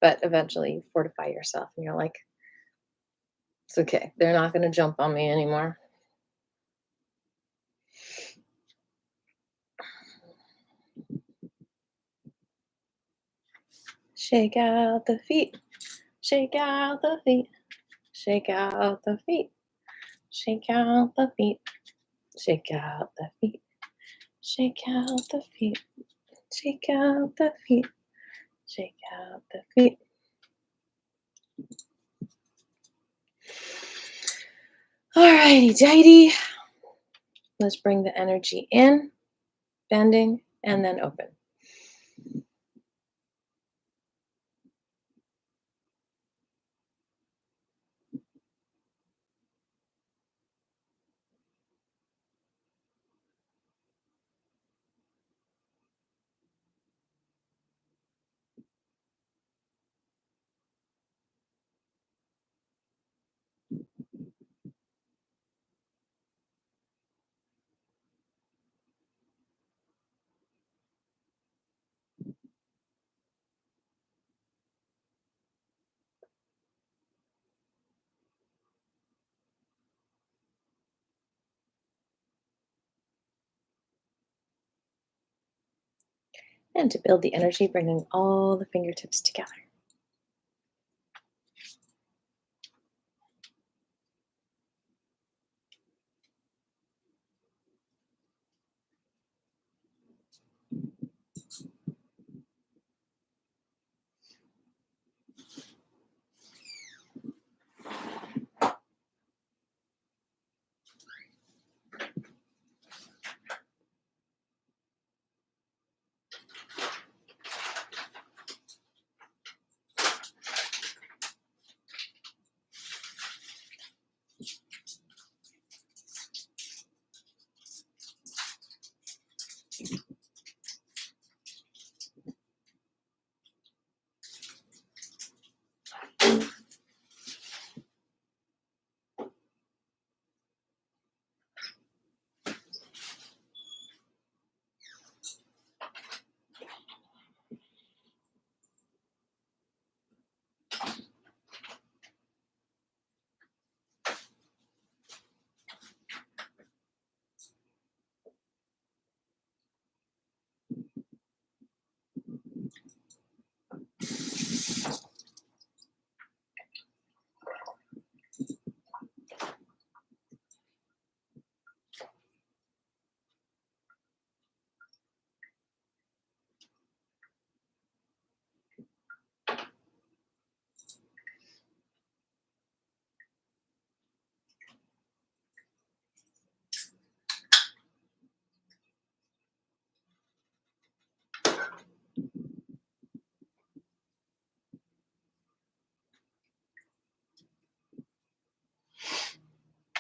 But eventually you fortify yourself and you're like, it's okay. They're not going to jump on me anymore. Shake out the feet. Shake out the feet. Shake out the feet. Shake out the feet. Shake out the feet. Shake out the feet. Shake out the feet. Shake out the feet. Alrighty, tighty. Let's bring the energy in, bending, and then open. And to build the energy, bringing all the fingertips together.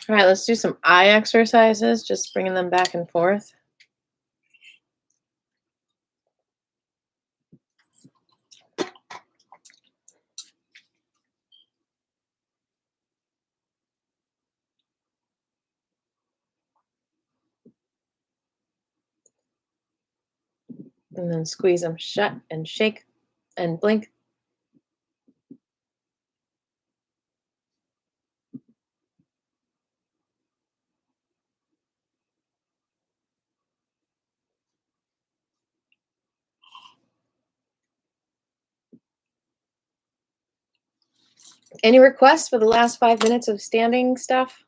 All right, let's do some eye exercises, just bringing them back and forth. And then squeeze them shut and shake and blink. Any requests for the last 5 minutes of standing stuff?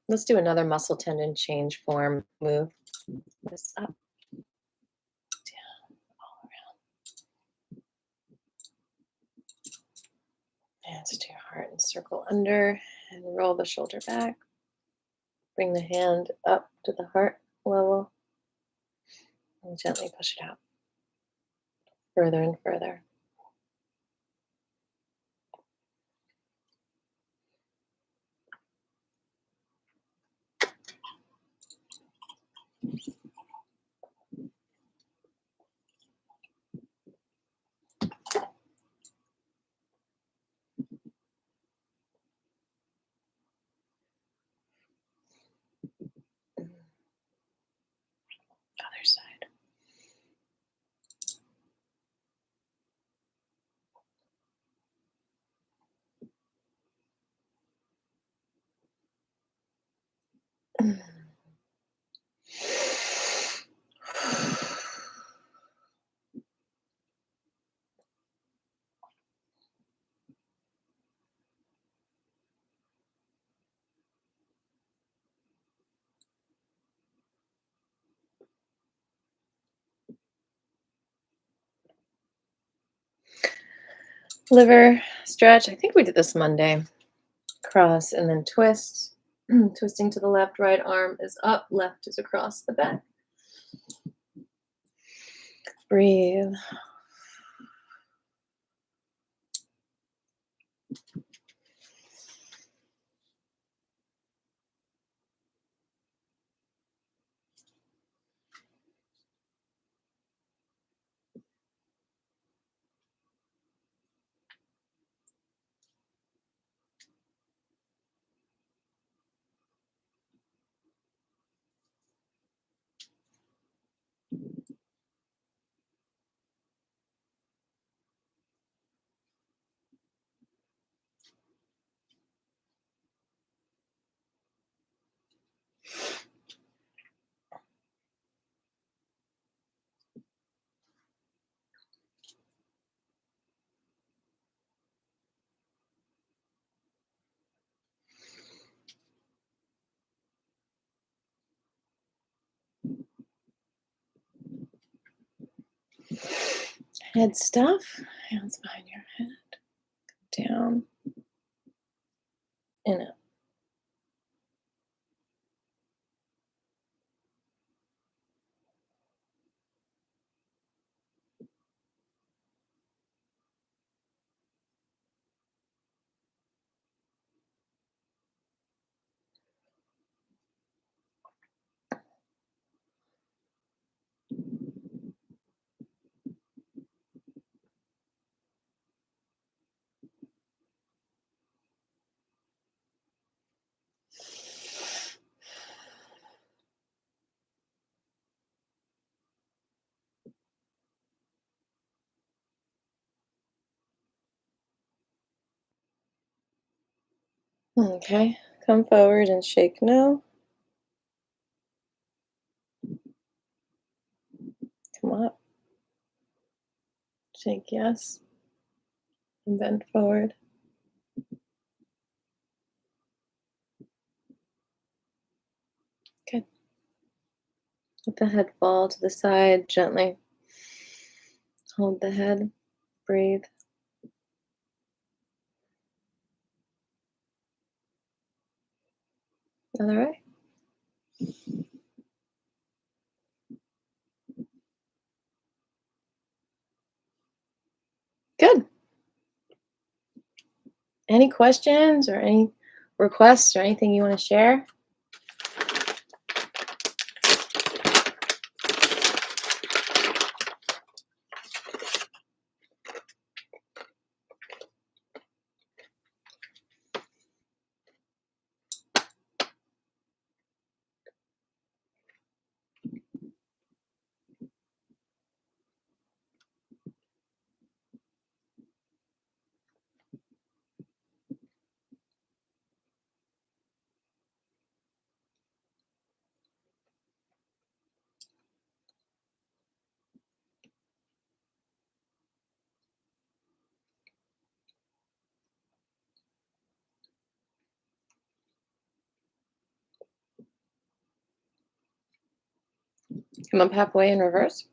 Let's do another muscle tendon change form move. This up, down, all around. Hands to your heart and circle under and roll the shoulder back. Bring the hand up to the heart level and gently push it out further and further. Other side. Liver stretch. I think we did this Monday. Cross and then twist. Twisting to the left, right arm is up, left is across the back. Breathe. Head stuff, hands behind your head, down, and up. Okay, come forward and shake no. Come up, shake yes, and bend forward. Good. Let the head fall to the side gently. Hold the head, breathe. Other way. Good. Any questions or any requests or anything you want to share? Come up halfway in reverse.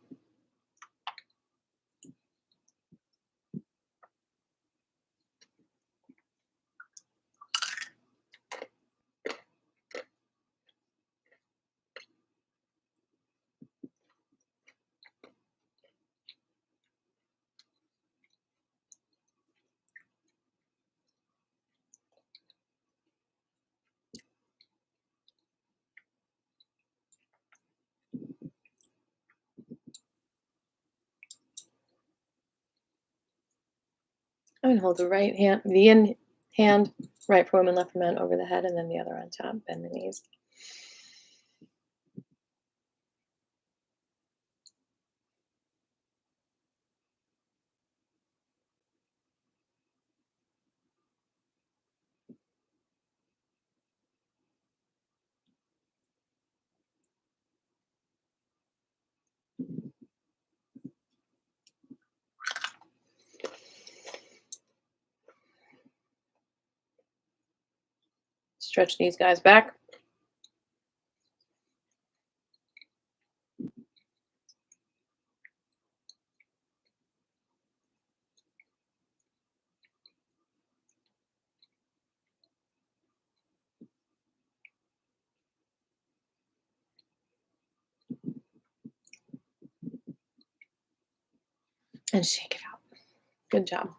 And hold the right hand, the in hand, right for woman, left for man, over the head, and then the other on top. Bend the knees. Stretch these guys back. And shake it out. Good job.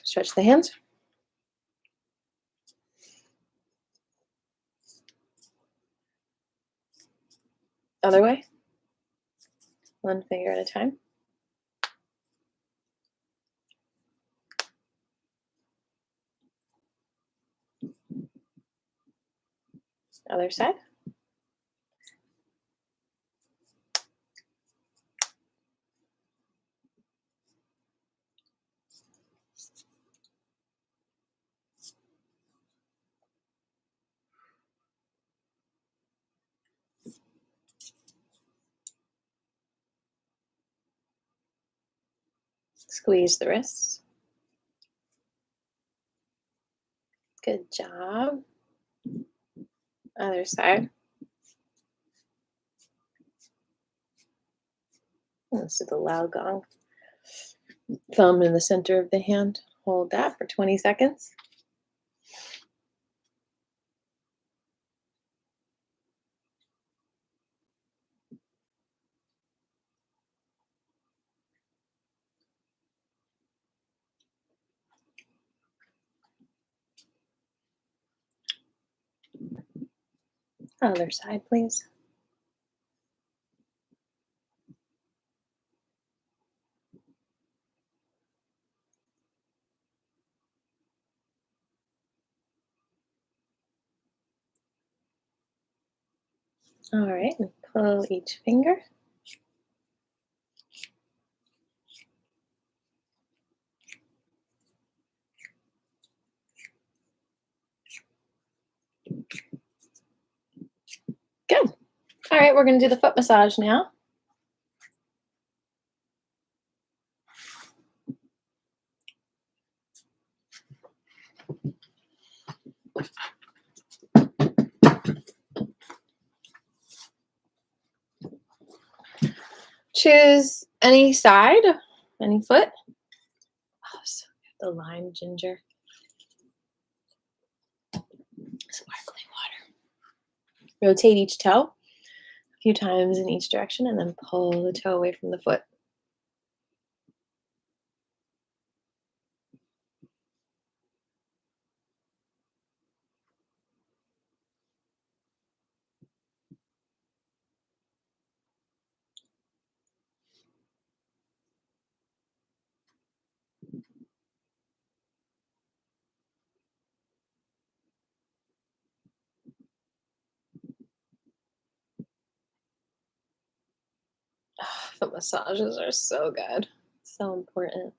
Stretch the hands. Other way. One finger at a time. Other side. Squeeze the wrists. Good job. Other side. Let's do the loud gong. Thumb in the center of the hand. Hold that for 20 seconds. Other side, please. All right, and pull each finger. Good. All right, we're going to do the foot massage now. Choose any side, any foot. Oh, so good. The lime ginger. Sparkling water. Rotate each toe a few times in each direction and then pull the toe away from the foot. Oh, foot massages are so good. So important.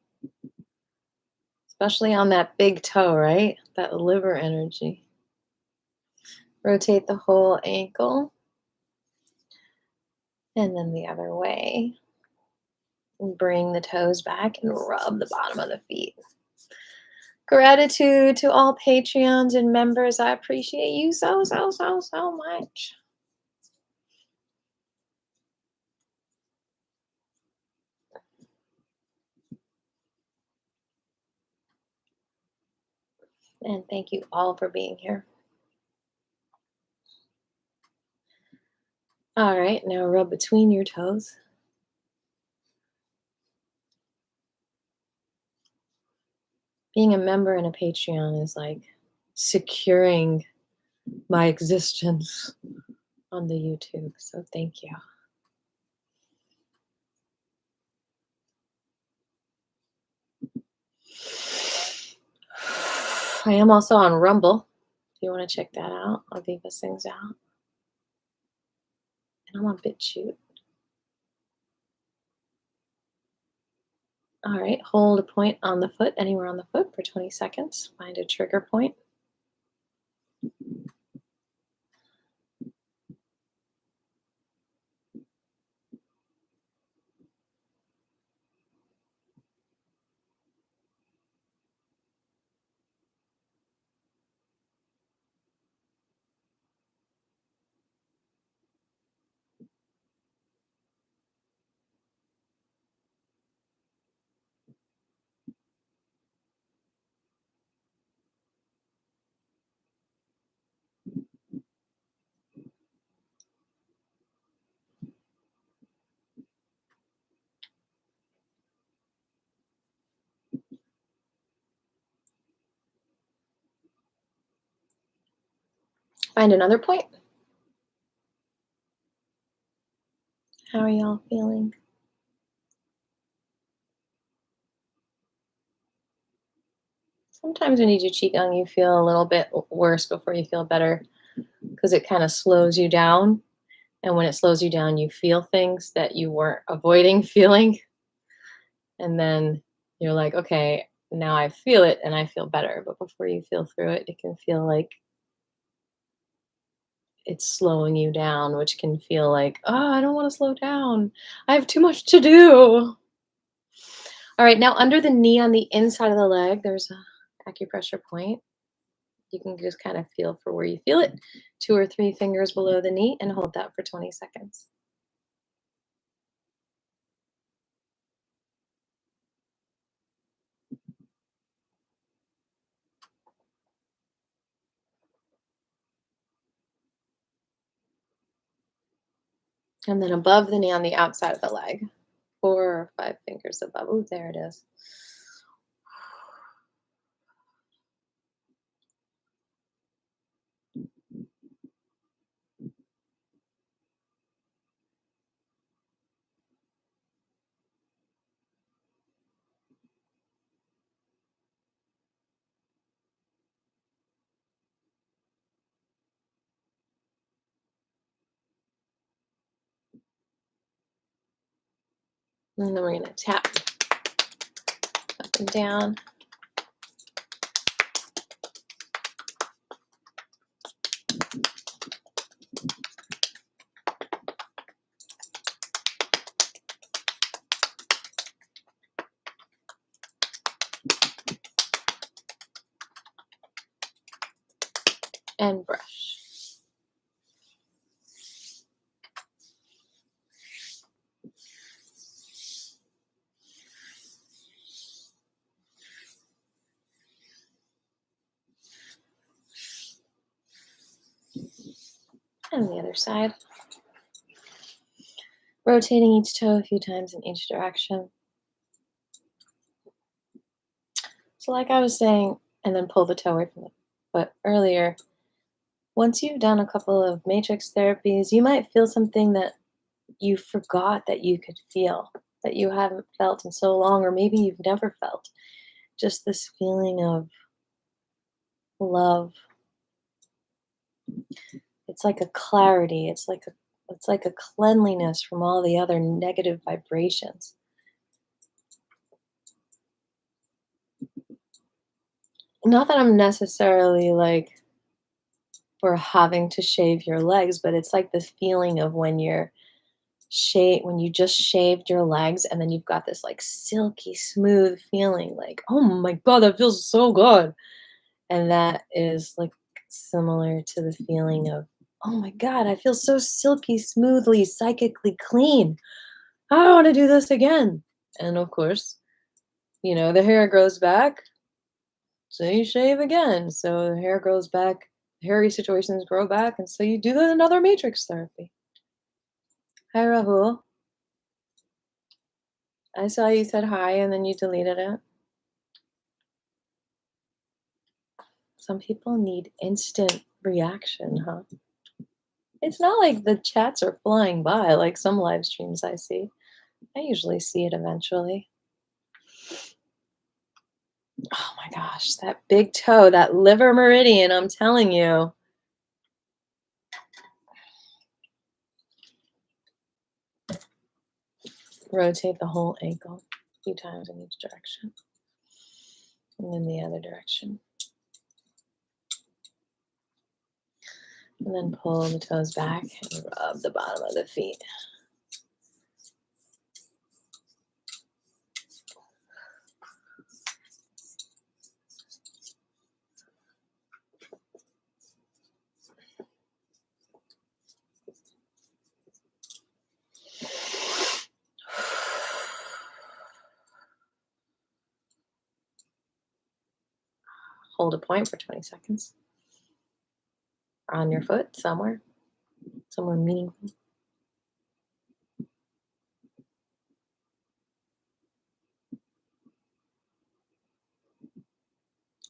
Especially on that big toe, right? That liver energy. Rotate the whole ankle. And then the other way. And bring the toes back and rub the bottom of the feet. Gratitude to all Patreons and members. I appreciate you so much. And thank you all for being here. All right, now rub between your toes. Being a member and a Patreon is like securing my existence on the YouTube. So thank you. I am also on Rumble. If you want to check that out, Aviva sings out. And I'm on BitChute. All right, hold a point on the foot, anywhere on the foot for 20 seconds. Find a trigger point. Find another point. How are y'all feeling? Sometimes when you do qigong, you feel a little bit worse before you feel better because it kind of slows you down. And when it slows you down, you feel things that you weren't avoiding feeling. And then you're like, okay, now I feel it and I feel better. But before you feel through it, it can feel like it's slowing you down, which can feel like, oh, I don't want to slow down. I have too much to do. All right, now under the knee on the inside of the leg, there's a acupressure point. You can just kind of feel for where you feel it. 2 or 3 fingers below the knee and hold that for 20 seconds. And then above the knee on the outside of the leg. 4 or 5 fingers above. Oh, there it is. And then we're going to tap up and down. And brush. And the other side. Rotating each toe a few times in each direction. So like I was saying, and then pull the toe away from it. But earlier, once you've done a couple of matrix therapies, you might feel something that you forgot that you could feel, that you haven't felt in so long, or maybe you've never felt. Just this feeling of love. It's like a clarity. It's like a cleanliness from all the other negative vibrations. Not that I'm necessarily like for having to shave your legs, but it's like this feeling of when when you just shaved your legs and then you've got this like silky smooth feeling like, oh my god, that feels so good. And that is like similar to the feeling of, oh my god, I feel so silky smoothly, psychically clean. I want to do this again. And of course, the hair grows back, so you shave again. So the hair grows back, hairy situations grow back, and so you do another matrix therapy. Hi, Rahul. I saw you said hi and then you deleted it. Some people need instant reaction, huh? It's not like the chats are flying by like some live streams I see. I usually see it eventually. Oh my gosh, that big toe, that liver meridian, I'm telling you. Rotate the whole ankle a few times in each direction. And then the other direction. And then pull the toes back and rub the bottom of the feet. Hold a point for 20 seconds. On your foot, somewhere meaningful.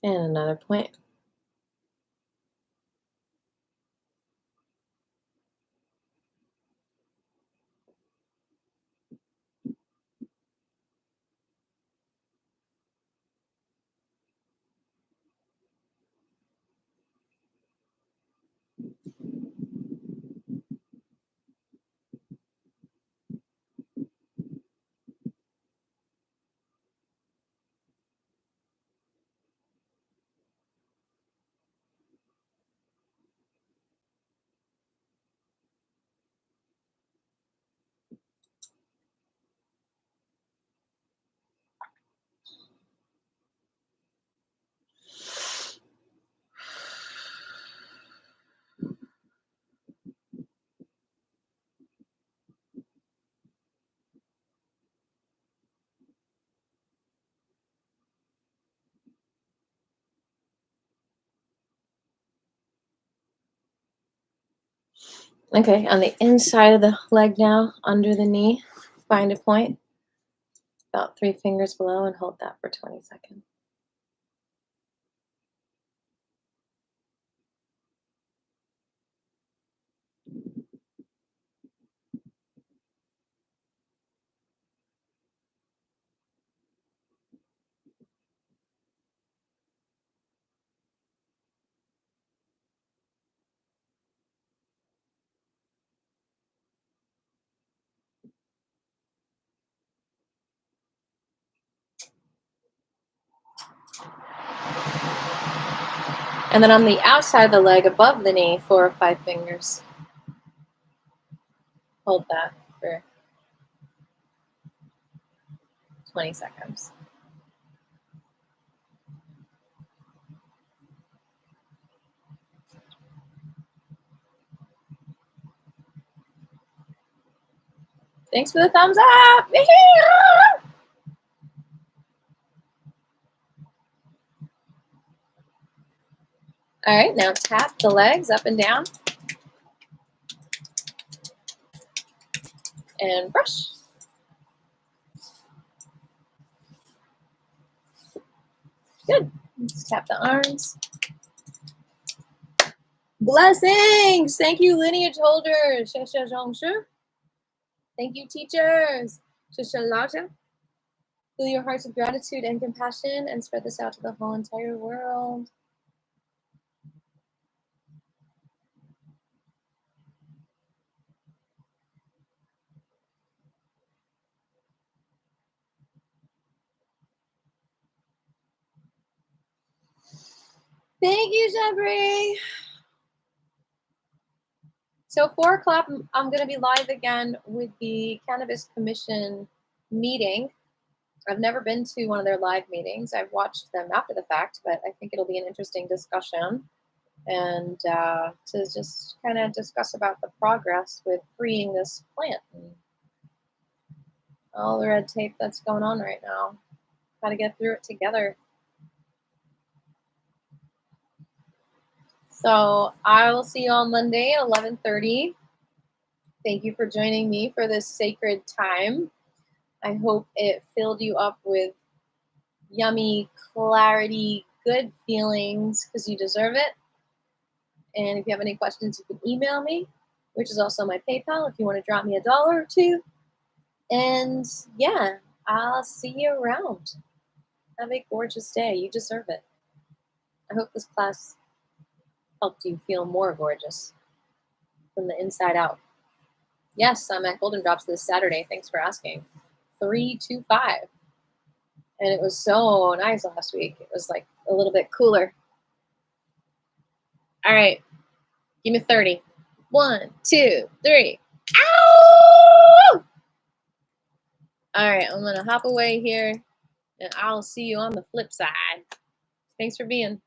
And another point. Okay, on the inside of the leg now, under the knee, find a point about 3 fingers below and hold that for 20 seconds. And then on the outside of the leg, above the knee, 4 or 5 fingers. Hold that for 20 seconds. Thanks for the thumbs up. All right, now tap the legs up and down. And brush. Good. Let's tap the arms. Blessings. Thank you, lineage holders. Thank you, teachers. Fill your hearts with gratitude and compassion and spread this out to the whole entire world. Thank you, Jabri. So 4 o'clock, I'm going to be live again with the Cannabis Commission meeting. I've never been to one of their live meetings. I've watched them after the fact, but I think it'll be an interesting discussion. And to just kind of discuss about the progress with freeing this plant and all the red tape that's going on right now. How to get through it together. So I will see you on Monday at 11:30. Thank you for joining me for this sacred time. I hope it filled you up with yummy clarity, good feelings, because you deserve it. And if you have any questions, you can email me, which is also my PayPal if you want to drop me $1 or $2. And yeah, I'll see you around. Have a gorgeous day. You deserve it. I hope this class helped you feel more gorgeous from the inside out. Yes, I'm at Golden Drops this Saturday. Thanks for asking. 3 to 5. And it was so nice last week. It was like a little bit cooler. All right. Give me 30. 1, 2, 3. Ow! All right. I'm going to hop away here and I'll see you on the flip side. Thanks for being.